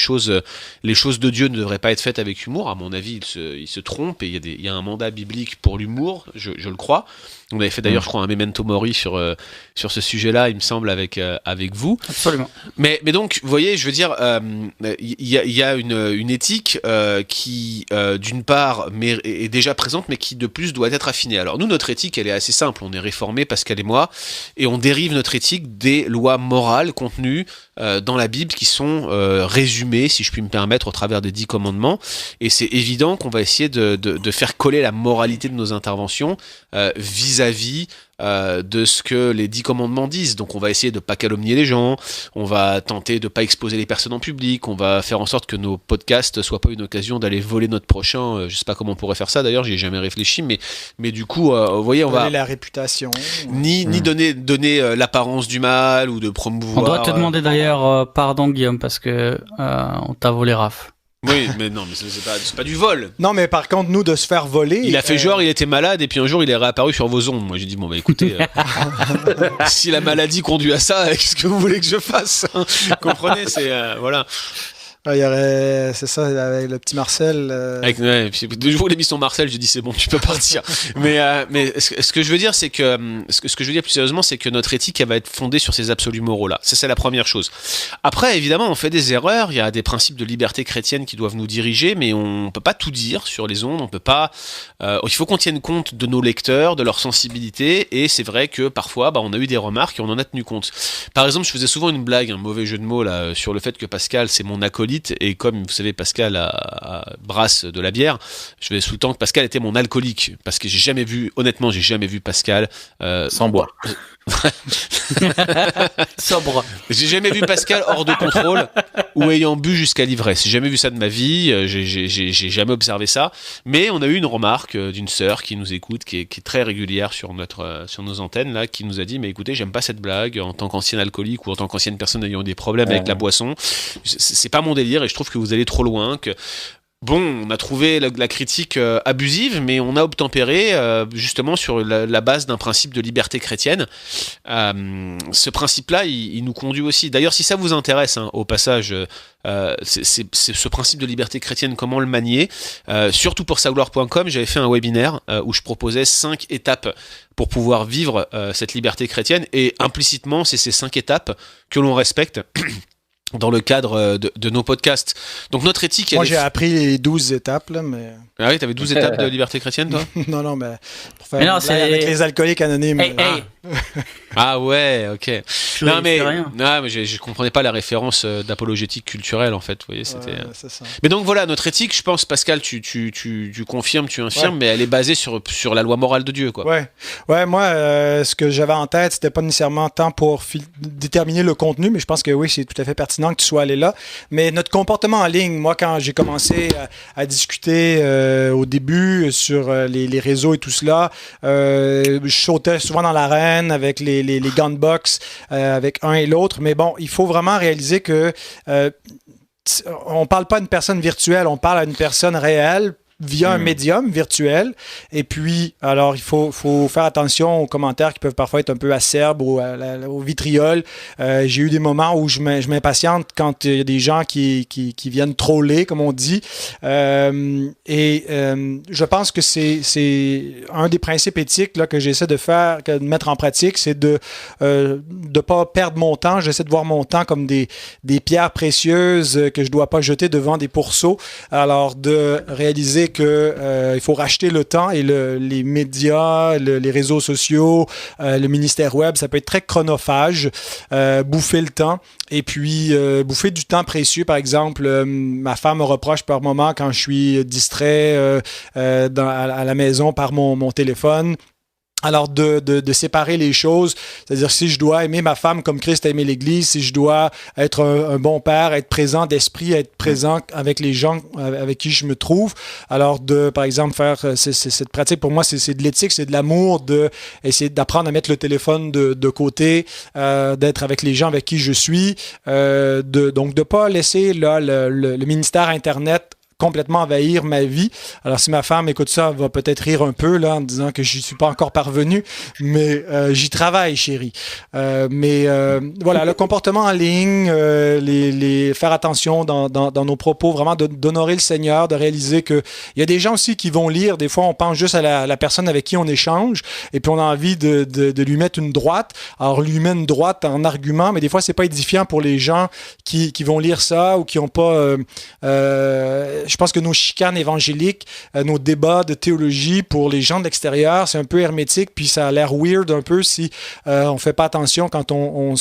choses de Dieu ne devraient pas être faites avec humour. À mon avis, ils se trompent, et il y a un mandat biblique pour l'humour, je le crois. On avait fait d'ailleurs, je crois, un memento mori sur ce sujet-là, il me semble, avec vous.
Absolument.
Mais donc, vous voyez, je veux dire, il y a une éthique qui, d'une part, est déjà présente, mais qui de plus doit être affinée. Alors nous, notre éthique, elle est assez simple. On est réformés, Pascal et moi, et on dérive notre éthique des lois morales contenues dans la Bible, qui sont résumées, si je puis me permettre, au travers des 10 commandements. Et c'est évident qu'on va essayer de faire coller la moralité de nos interventions vis-à-vis de ce que les 10 commandements disent. Donc on va essayer de pas calomnier les gens, on va tenter de pas exposer les personnes en public, on va faire en sorte que nos podcasts soient pas une occasion d'aller voler notre prochain. Je sais pas comment on pourrait faire ça d'ailleurs, j'y ai jamais réfléchi, mais du coup, vous voyez, on va
la réputation,
ni donner l'apparence du mal ou de promouvoir.
On doit te demander d'ailleurs pardon Guillaume parce que on t'a volé Raph.
Oui, mais non, mais c'est pas du vol.
Non, mais par contre, nous, de se faire voler...
Il a fait genre, il était malade, et puis un jour, il est réapparu sur vos ondes. Moi, j'ai dit, bon, bah écoutez, si la maladie conduit à ça, qu'est-ce que vous voulez que je fasse? Comprenez, c'est... voilà.
Il y aurait, c'est ça, avec le petit Marcel.
Puis, le jour où l'émission Marcel, j'ai dit c'est bon, tu peux partir. mais ce que je veux dire, c'est que ce que je veux dire plus sérieusement, c'est que notre éthique, elle va être fondée sur ces absolus moraux là. Ça, c'est la première chose. Après, évidemment, on fait des erreurs. Il y a des principes de liberté chrétienne qui doivent nous diriger, mais on peut pas tout dire sur les ondes. On peut pas. Il faut qu'on tienne compte de nos lecteurs, de leur sensibilité. Et c'est vrai que parfois, on a eu des remarques et on en a tenu compte. Par exemple, je faisais souvent une blague, un mauvais jeu de mots là, sur le fait que Pascal, c'est mon acolyte. acolyte, et comme vous savez, Pascal brasse de la bière, je vais sous-entendre que Pascal était mon alcoolique, parce que j'ai jamais vu Pascal
sans boire.
Sobre.
J'ai jamais vu Pascal hors de contrôle ou ayant bu jusqu'à l'ivresse. J'ai jamais vu ça de ma vie, j'ai jamais observé ça. Mais on a eu une remarque d'une sœur qui nous écoute, qui est très régulière sur nos antennes là, qui nous a dit mais écoutez, j'aime pas cette blague en tant qu'ancien alcoolique ou en tant qu'ancienne personne ayant des problèmes avec la boisson. C'est pas mon délire et je trouve que vous allez trop loin. Bon, on a trouvé la critique abusive, mais on a obtempéré justement sur la base d'un principe de liberté chrétienne. Ce principe-là, il nous conduit aussi. D'ailleurs, si ça vous intéresse, au passage, c'est ce principe de liberté chrétienne, comment le manier. Surtout pour sagloire.com, j'avais fait un webinaire où je proposais 5 étapes pour pouvoir vivre cette liberté chrétienne. Et implicitement, c'est ces 5 étapes que l'on respecte dans le cadre de nos podcasts. Donc notre éthique...
Moi, j'ai appris les 12 étapes, là, mais...
Ah oui, t'avais 12 étapes de liberté chrétienne, toi?
Non, mais... Pour faire une blague avec les alcooliques anonymes.
Hey.
Ah ouais, ok. Non, mais je comprenais pas la référence d'apologétique culturelle, en fait. Vous voyez, c'était...
c'est ça.
Mais donc voilà, notre éthique, je pense, Pascal, tu confirmes, tu infirmes, mais elle est basée sur la loi morale de Dieu, quoi.
Ouais, moi, ce que j'avais en tête, c'était pas nécessairement tant pour déterminer le contenu, mais je pense que oui, c'est tout à fait pertinent que tu sois allé là. Mais notre comportement en ligne, moi, quand j'ai commencé à discuter au début sur les réseaux et tout cela, je sautais souvent dans l'arène avec les gunbox, avec un et l'autre. Mais bon, il faut vraiment réaliser que on parle pas à une personne virtuelle, on parle à une personne réelle via un médium virtuel. Et puis, alors, il faut faire attention aux commentaires qui peuvent parfois être un peu acerbes ou au vitriol. J'ai eu des moments où je m'impatiente quand il y a des gens qui viennent troller, comme on dit. Je pense que c'est un des principes éthiques là, que j'essaie de mettre en pratique, c'est de pas perdre mon temps. J'essaie de voir mon temps comme des pierres précieuses que je dois pas jeter devant des pourceaux. Alors, de réaliser que il faut racheter le temps et les médias, les réseaux sociaux, le ministère web, ça peut être très chronophage, bouffer le temps et puis bouffer du temps précieux. Par exemple, ma femme me reproche par moment quand je suis distrait à la maison par mon téléphone. Alors, de séparer les choses, c'est-à-dire si je dois aimer ma femme comme Christ a aimé l'Église, si je dois être un bon père, être présent d'esprit, être présent avec les gens avec qui je me trouve, alors par exemple, faire cette pratique, pour moi, c'est de l'éthique, c'est de l'amour, essayer d'apprendre à mettre le téléphone de côté, d'être avec les gens avec qui je suis, donc de pas laisser là, le ministère Internet complètement envahir ma vie. Alors, si ma femme écoute ça, elle va peut-être rire un peu là, en disant que je n'y suis pas encore parvenu, mais j'y travaille, chérie. Voilà, le comportement en ligne, faire attention dans nos propos, vraiment d'honorer le Seigneur, de réaliser que il y a des gens aussi qui vont lire. Des fois, on pense juste à la personne avec qui on échange, et puis on a envie de lui mettre une droite. Alors, lui met une droite en argument, mais des fois, c'est pas édifiant pour les gens qui vont lire ça ou qui n'ont pas... je pense que nos chicanes évangéliques, nos débats de théologie pour les gens de l'extérieur, c'est un peu hermétique, puis ça a l'air weird un peu si on fait pas attention quand on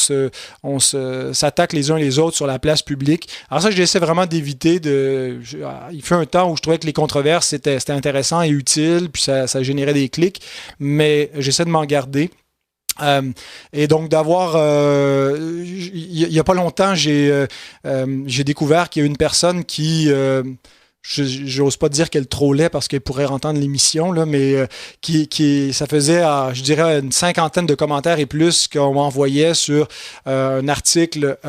s'attaque les uns les autres sur la place publique. Alors ça, j'essaie vraiment d'éviter il fut un temps où je trouvais que les controverses, c'était intéressant et utile, puis ça générait des clics, mais j'essaie de m'en garder. Et donc d'avoir il y a pas longtemps j'ai découvert qu'il y a une personne qui j'ose pas dire qu'elle trollait parce qu'elle pourrait entendre l'émission là, mais ça faisait je dirais une 50aine de commentaires et plus qu'on m'envoyait sur un article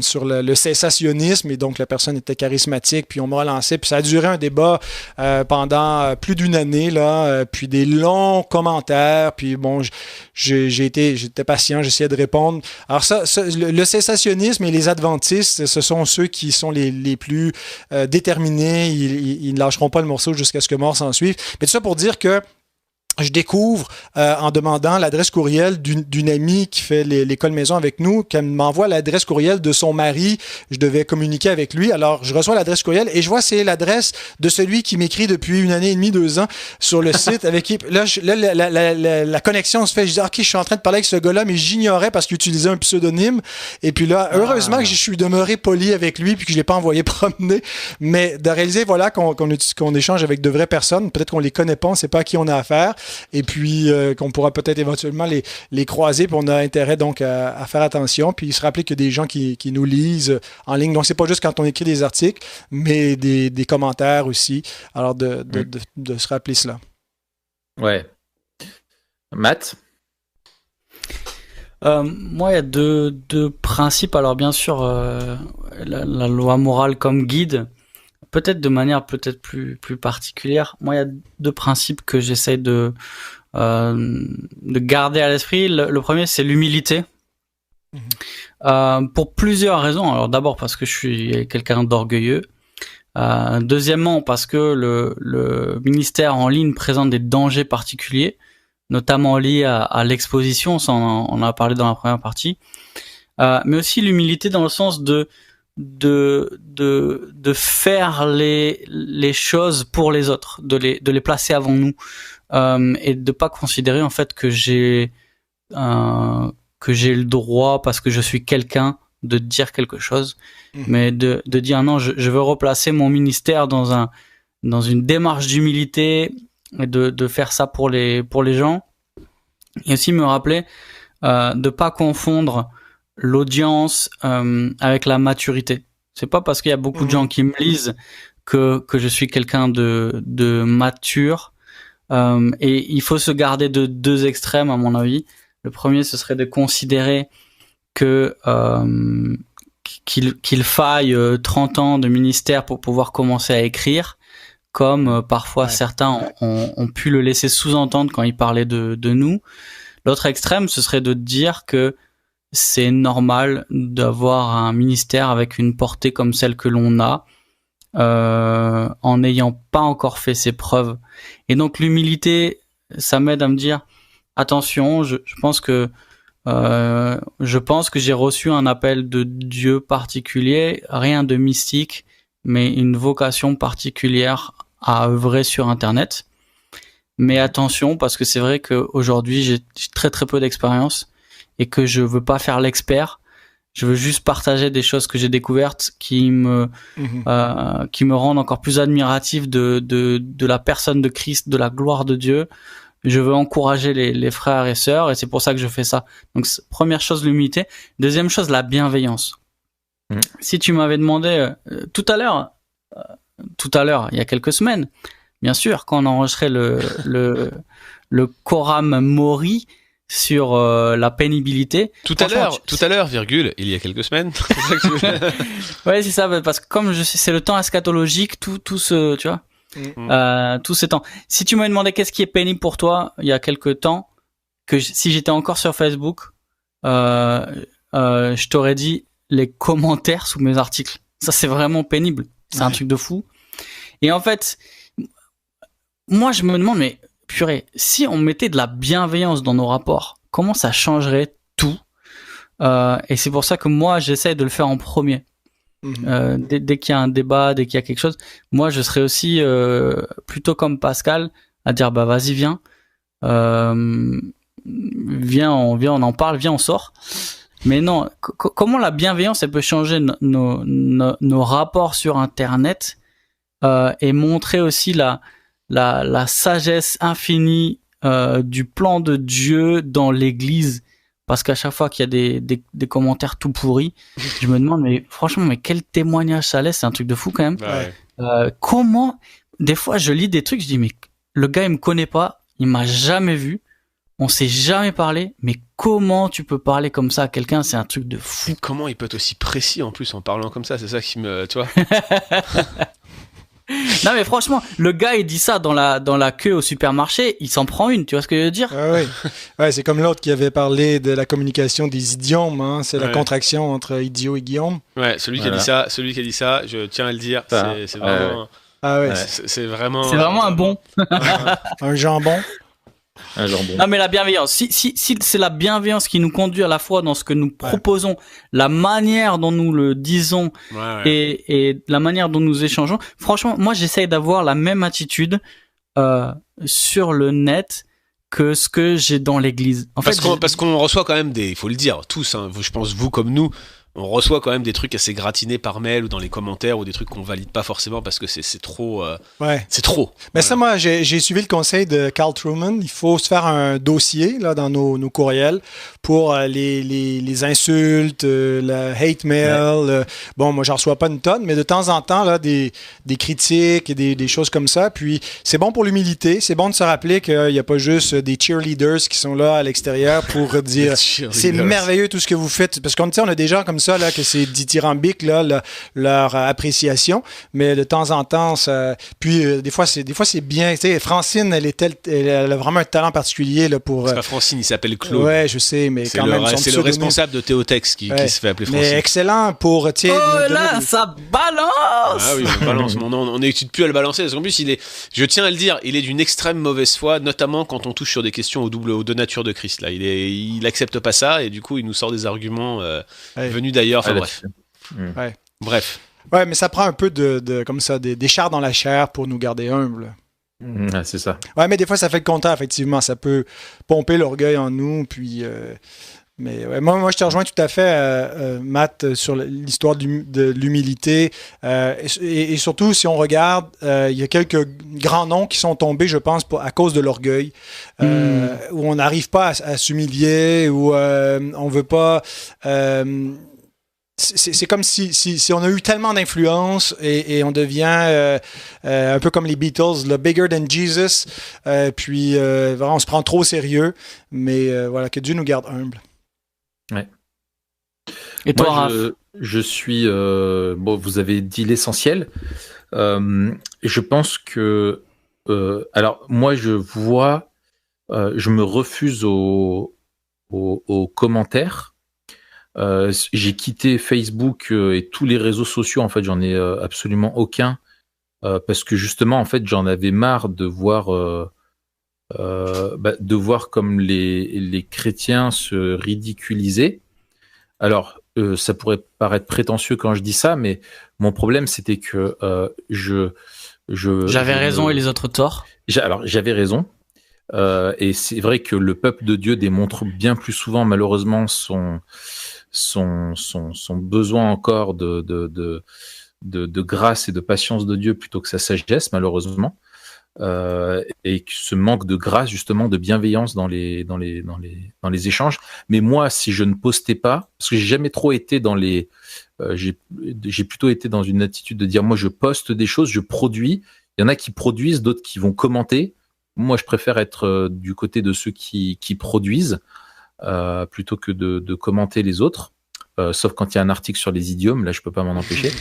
sur le cessationnisme, et donc la personne était charismatique, puis on m'a relancé, puis ça a duré un débat pendant plus d'une année là, puis des longs commentaires, puis bon, j'étais patient, j'essayais de répondre. Alors ça le cessationnisme et les adventistes, ce sont ceux qui sont les plus déterminés. Ils ne lâcheront pas le morceau jusqu'à ce que mort s'en suive. Mais tout ça pour dire que je découvre en demandant l'adresse courriel d'une amie qui fait l'école maison avec nous, qu'elle m'envoie l'adresse courriel de son mari. Je devais communiquer avec lui. Alors, je reçois l'adresse courriel et je vois c'est l'adresse de celui qui m'écrit depuis 1 année et demie, 2 ans sur le site avec qui... Là, la connexion se fait. Je dis, OK, je suis en train de parler avec ce gars-là, mais j'ignorais parce qu'il utilisait un pseudonyme. Et puis là, heureusement que je suis demeuré poli avec lui puis que je l'ai pas envoyé promener. Mais de réaliser, voilà, qu'on échange avec de vraies personnes. Peut-être qu'on les connaît pas, on sait pas à qui on a affaire. Et puis qu'on pourra peut-être éventuellement les croiser, puis on a intérêt donc à faire attention, puis se rappeler qu'il y a des gens qui nous lisent en ligne. Donc, c'est pas juste quand on écrit des articles, mais des commentaires aussi. Alors, de se rappeler cela.
Ouais. Matt?
Moi, il y a deux principes. Alors, bien sûr, la loi morale comme guide, peut-être de manière plus particulière. Moi, il y a 2 principes que j'essaie de garder à l'esprit. Le premier, c'est l'humilité. Pour plusieurs raisons. Alors, d'abord parce que je suis quelqu'un d'orgueilleux. Deuxièmement, parce que le ministère en ligne présente des dangers particuliers, notamment liés à l'exposition. Ça, on en a parlé dans la première partie. Mais aussi l'humilité dans le sens de faire les choses pour les autres, de les placer avant nous, et de pas considérer en fait que j'ai le droit parce que je suis quelqu'un de dire quelque chose, mais de dire non, je veux replacer mon ministère dans une démarche d'humilité et de faire ça pour les gens, et aussi me rappeler de pas confondre l'audience avec la maturité. C'est pas parce qu'il y a beaucoup de gens qui me lisent que je suis quelqu'un de mature, et il faut se garder de 2 extrêmes à mon avis. Le premier, ce serait de considérer que qu'il faille 30 ans de ministère pour pouvoir commencer à écrire, comme parfois certains ont pu le laisser sous-entendre quand ils parlaient de nous. L'autre extrême, ce serait de dire que c'est normal d'avoir un ministère avec une portée comme celle que l'on a, en n'ayant pas encore fait ses preuves. Et donc l'humilité, ça m'aide à me dire attention, je pense que j'ai reçu un appel de Dieu particulier, rien de mystique, mais une vocation particulière à œuvrer sur Internet. Mais attention, parce que c'est vrai qu'aujourd'hui j'ai très très peu d'expérience et que je veux pas faire l'expert. Je veux juste partager des choses que j'ai découvertes qui me rendent encore plus admiratif de la personne de Christ, de la gloire de Dieu. Je veux encourager les frères et sœurs, et c'est pour ça que je fais ça. Donc, première chose, l'humilité. Deuxième chose, la bienveillance. Si tu m'avais demandé tout à l'heure, il y a quelques semaines, bien sûr, quand on enregistrait le Coram Mori sur la pénibilité.
Tout à l'heure, virgule, il y a quelques semaines.
Ouais, c'est ça, parce que comme je sais, c'est le temps eschatologique, tout ce, tu vois. Tous ces temps. Si tu m'avais demandé qu'est-ce qui est pénible pour toi il y a quelques temps, si j'étais encore sur Facebook, je t'aurais dit les commentaires sous mes articles. Ça, c'est vraiment pénible. C'est un truc de fou. Et en fait, moi, je me demande, mais purée, si on mettait de la bienveillance dans nos rapports, comment ça changerait tout? Et c'est pour ça que moi, j'essaie de le faire en premier. Dès qu'il y a un débat, dès qu'il y a quelque chose, moi je serais aussi plutôt comme Pascal à dire bah vas-y viens, on en parle, viens on sort. Mais non, comment la bienveillance elle peut changer nos rapports sur Internet, et montrer aussi la sagesse infinie du plan de Dieu dans l'Église. Parce qu'à chaque fois qu'il y a des commentaires tout pourris, je me demande, mais franchement, mais quel témoignage ça laisse, c'est un truc de fou quand même. Ouais. Comment, des fois je lis des trucs, je dis, mais le gars il me connaît pas, il m'a jamais vu, on s'est jamais parlé, mais comment tu peux parler comme ça à quelqu'un, c'est un truc de fou.
Et comment il peut être aussi précis en plus en parlant comme ça, c'est ça qui me, tu vois.
Non mais franchement, le gars il dit ça dans la queue au supermarché, il s'en prend une, tu vois ce que je veux dire?
Ouais, c'est comme l'autre qui avait parlé de la communication des idiomes, hein, c'est la contraction entre idiot et Guillaume.
Ouais, celui qui a dit ça, je tiens à le dire, c'est vraiment
ah ouais.
C'est vraiment
un bon
un jambon.
Un jambon.
Non, mais la bienveillance. Si c'est la bienveillance qui nous conduit à la fois dans ce que nous proposons, la manière dont nous le disons et la manière dont nous échangeons. Franchement, moi, j'essaye d'avoir la même attitude sur le net que ce que j'ai dans l'église.
Parce qu'on reçoit quand même il faut le dire, tous, hein, je pense vous comme nous, on reçoit quand même des trucs assez gratinés par mail ou dans les commentaires ou des trucs qu'on valide pas forcément parce que c'est trop. C'est trop.
Mais ça, moi, j'ai suivi le conseil de Carl Trueman. Il faut se faire un dossier là dans nos courriels pour les insultes, le hate mail. Bon, moi, j'en reçois pas une tonne, mais de temps en temps, là, des critiques et des choses comme ça. Puis, c'est bon pour l'humilité. C'est bon de se rappeler qu'il n'y a pas juste des cheerleaders qui sont là à l'extérieur pour dire c'est merveilleux tout ce que vous faites. Parce qu'on a des gens comme ça, là, que c'est dithyrambique, là, leur appréciation, mais de temps en temps, ça. Puis des fois c'est bien. Tu sais, Francine, elle a vraiment un talent particulier là pour.
C'est pas Francine, il s'appelle Claude.
Ouais, je sais, mais
c'est
quand même.
C'est le responsable de Théotex qui se fait appeler Francine.
Mais excellent pour.
Là, ça balance.
Ah oui, on balance. On n'étude plus à le balancer. Parce qu'en plus, je tiens à le dire, il est d'une extrême mauvaise foi, notamment quand on touche sur des questions aux deux natures de Christ. Là, il accepte pas ça et du coup, il nous sort des arguments venus d'ailleurs. Enfin bref. Bref.
Ouais, mais ça prend un peu de comme ça, des chars dans la chair pour nous garder humbles.
C'est ça.
Ouais, mais des fois, ça fait le contraire, effectivement. Ça peut pomper l'orgueil en nous, puis... Mais ouais, moi, je te rejoins tout à fait, Matt, sur l'histoire de l'humilité. Et surtout, si on regarde, il y a quelques grands noms qui sont tombés, je pense, à cause de l'orgueil, où on n'arrive pas à s'humilier, où on veut pas... c'est comme si on a eu tellement d'influence et on devient un peu comme les Beatles, le bigger than Jesus, puis vraiment, on se prend trop au sérieux, mais voilà, que Dieu nous garde humbles.
Ouais.
Et toi, Raph ?
Je suis... bon, vous avez dit l'essentiel. Je pense que... alors, moi, je me refuse aux commentaires. J'ai quitté Facebook et tous les réseaux sociaux. En fait, j'en ai absolument aucun parce que justement, en fait, j'en avais marre de voir comme les chrétiens se ridiculiser. Alors, ça pourrait paraître prétentieux quand je dis ça, mais mon problème, c'était que
j'avais raison et les autres torts.
Alors, j'avais raison. Et c'est vrai que le peuple de Dieu démontre bien plus souvent, malheureusement, son besoin encore de grâce et de patience de Dieu plutôt que sa sagesse, malheureusement. Et ce manque de grâce, justement, de bienveillance dans les échanges. Mais moi, si je ne postais pas, parce que j'ai jamais trop été dans j'ai plutôt été dans une attitude de dire, moi, je poste des choses, je produis. Il y en a qui produisent, d'autres qui vont commenter. Moi, je préfère être du côté de ceux qui produisent plutôt que de commenter les autres. Sauf quand il y a un article sur les idiomes, là, je peux pas m'en empêcher.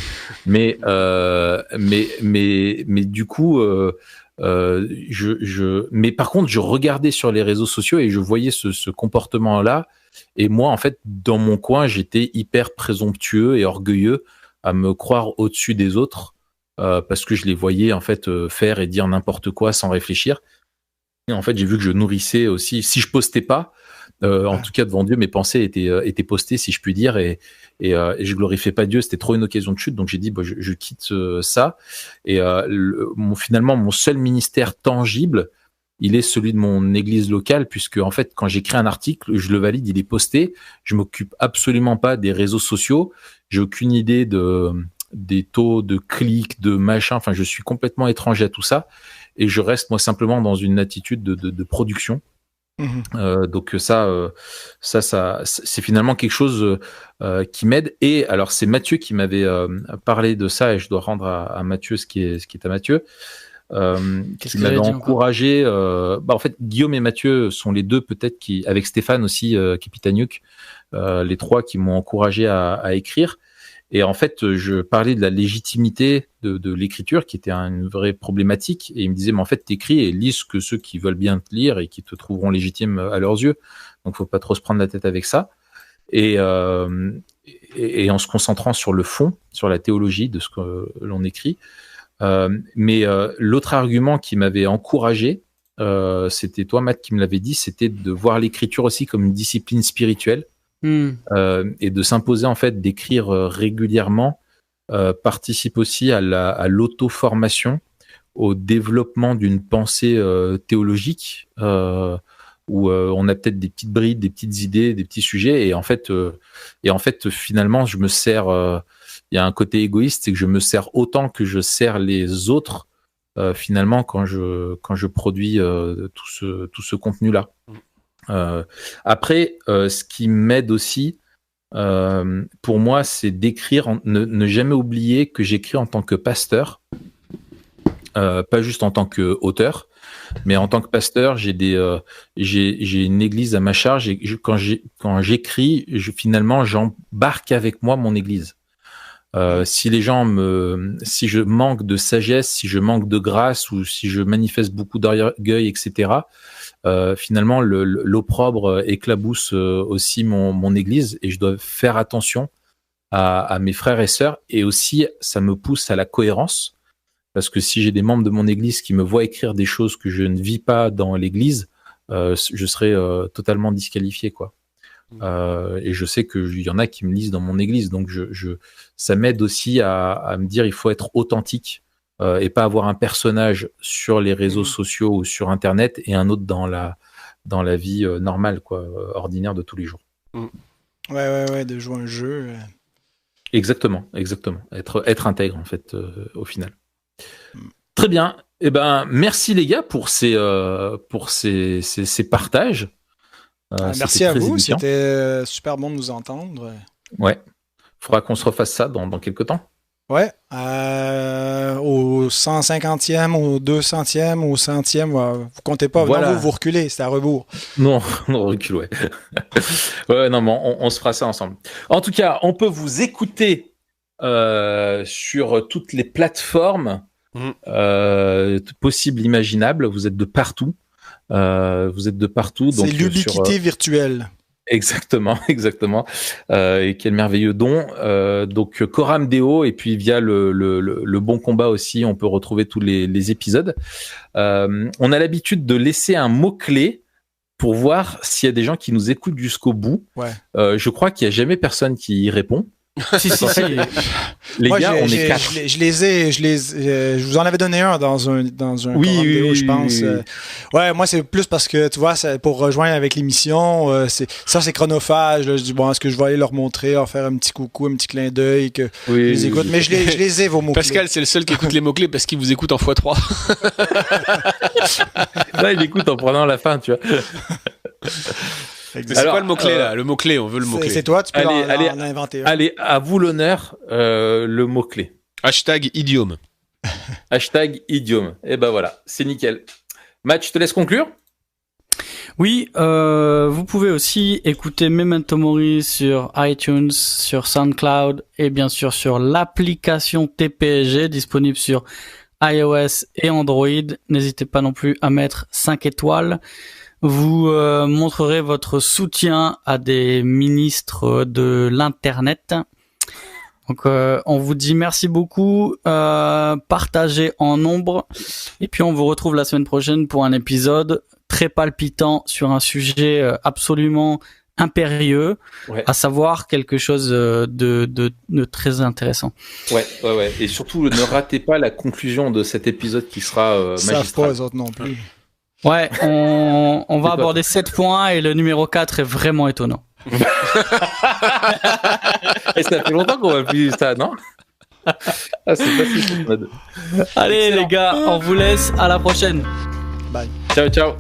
Mais du coup. Mais par contre, je regardais sur les réseaux sociaux et je voyais ce comportement-là. Et moi, en fait, dans mon coin, j'étais hyper présomptueux et orgueilleux à me croire au-dessus des autres parce que je les voyais en fait faire et dire n'importe quoi sans réfléchir. Et en fait, j'ai vu que je nourrissais aussi. Si je postais pas, en tout cas devant Dieu, mes pensées étaient postées, si je puis dire, et je glorifiais pas Dieu. C'était trop une occasion de chute, donc j'ai dit je quitte ça. Et finalement, mon seul ministère tangible, il est celui de mon église locale, puisque en fait, quand j'écris un article, je le valide, il est posté. Je m'occupe absolument pas des réseaux sociaux. J'ai aucune idée des taux de clics, de machin. Enfin, je suis complètement étranger à tout ça. Et je reste moi simplement dans une attitude de production. Donc ça c'est finalement quelque chose qui m'aide. Et alors c'est Mathieu qui m'avait parlé de ça, et je dois rendre à Mathieu ce qui est à Mathieu. Qui m'avait encouragé. En fait, Guillaume et Mathieu sont les deux peut-être qui, avec Stéphane aussi, Kipitaniuk, les trois qui m'ont encouragé à écrire. Et en fait, je parlais de la légitimité de l'écriture, qui était une vraie problématique. Et il me disait, mais en fait, t'écris et lis que ceux qui veulent bien te lire et qui te trouveront légitime à leurs yeux. Donc, faut pas trop se prendre la tête avec ça. Et en se concentrant sur le fond, sur la théologie de ce que l'on écrit. Mais l'autre argument qui m'avait encouragé, c'était toi, Matt, qui me l'avait dit, c'était de voir l'écriture aussi comme une discipline spirituelle et de s'imposer en fait d'écrire régulièrement participe aussi à l'auto-formation, au développement d'une pensée théologique où on a peut-être des petites brides, des petites idées, des petits sujets et en fait finalement je me sers il y a un côté égoïste, c'est que je me sers autant que je sers les autres finalement quand je produis tout ce contenu là. Après ce qui m'aide aussi pour moi c'est d'écrire, ne jamais oublier que j'écris en tant que pasteur, pas juste en tant qu'auteur, mais en tant que pasteur, j'ai une église à ma charge et quand j'écris, finalement, j'embarque avec moi mon église. Si je manque de sagesse, si je manque de grâce ou si je manifeste beaucoup d'orgueil, etc., finalement, l'opprobre éclabousse aussi mon église et je dois faire attention à mes frères et sœurs et aussi, ça me pousse à la cohérence. Parce que si j'ai des membres de mon église qui me voient écrire des choses que je ne vis pas dans l'église, je serais totalement disqualifié, quoi. Et je sais qu'il y en a qui me lisent dans mon église, donc ça m'aide aussi à me dire il faut être authentique et pas avoir un personnage sur les réseaux sociaux ou sur Internet et un autre dans la vie normale, quoi, ordinaire de tous les jours.
Ouais, de jouer un jeu.
Exactement. Être intègre en fait au final. Très bien. Eh ben, merci les gars pour ces partages.
Merci à vous. C'était super bon de nous entendre.
Ouais. Faudra qu'on se refasse ça dans quelques temps.
Ouais. Au 150e, au 200e, au 100e, vous comptez pas. Voilà. Non, vous reculez, c'est à rebours.
Non, on recule, ouais. Ouais, non, mais on se fera ça ensemble. En tout cas, on peut vous écouter sur toutes les plateformes possibles, imaginables. Vous êtes de partout.
C'est l'ubiquité virtuelle.
Exactement. Et quel merveilleux don. Donc Coram Deo et puis via le Bon Combat aussi, on peut retrouver tous les épisodes. On a l'habitude de laisser un mot-clé pour voir s'il y a des gens qui nous écoutent jusqu'au bout.
Ouais.
Je crois qu'il n'y a jamais personne qui y répond.
Si.
Les gars, on est 4.
Je vous en avais donné un dans un
oui,
je pense.
Oui.
Ouais, moi c'est plus parce que tu vois, pour rejoindre avec l'émission, c'est chronophage. Là, je dis bon, est-ce que je vais aller leur montrer, leur faire un petit coucou, un petit clin d'œil que je les écoute, mais je les ai vos mots.
Pascal, c'est le seul qui écoute les mots clés parce qu'il vous écoute en x3.
Là, il écoute en prenant la fin, tu vois.
C'est quoi le mot-clé là? Le mot-clé, on veut le mot-clé.
C'est toi, tu peux en inventer un.
Allez, à vous l'honneur, le mot-clé.
#idiome.
#idiome. Et ben voilà, c'est nickel. Matt, je te laisse conclure.
Oui, vous pouvez aussi écouter Memento Mori sur iTunes, sur SoundCloud et bien sûr sur l'application TPSG disponible sur iOS et Android. N'hésitez pas non plus à mettre 5 étoiles. Vous montrerez votre soutien à des ministres de l'Internet. Donc, on vous dit merci beaucoup. Partagez en nombre. Et puis, on vous retrouve la semaine prochaine pour un épisode très palpitant sur un sujet absolument impérieux, à savoir quelque chose de très intéressant.
Ouais. Et surtout, ne ratez pas la conclusion de cet épisode qui sera magistral.
Ça pas les autres non plus.
Ouais, on va aborder 7 points et le numéro 4 est vraiment étonnant.
Et ça fait longtemps qu'on va plus ça, non? C'est pas si cool.
Allez, excellent. Les gars, on vous laisse. À la prochaine.
Bye.
Ciao.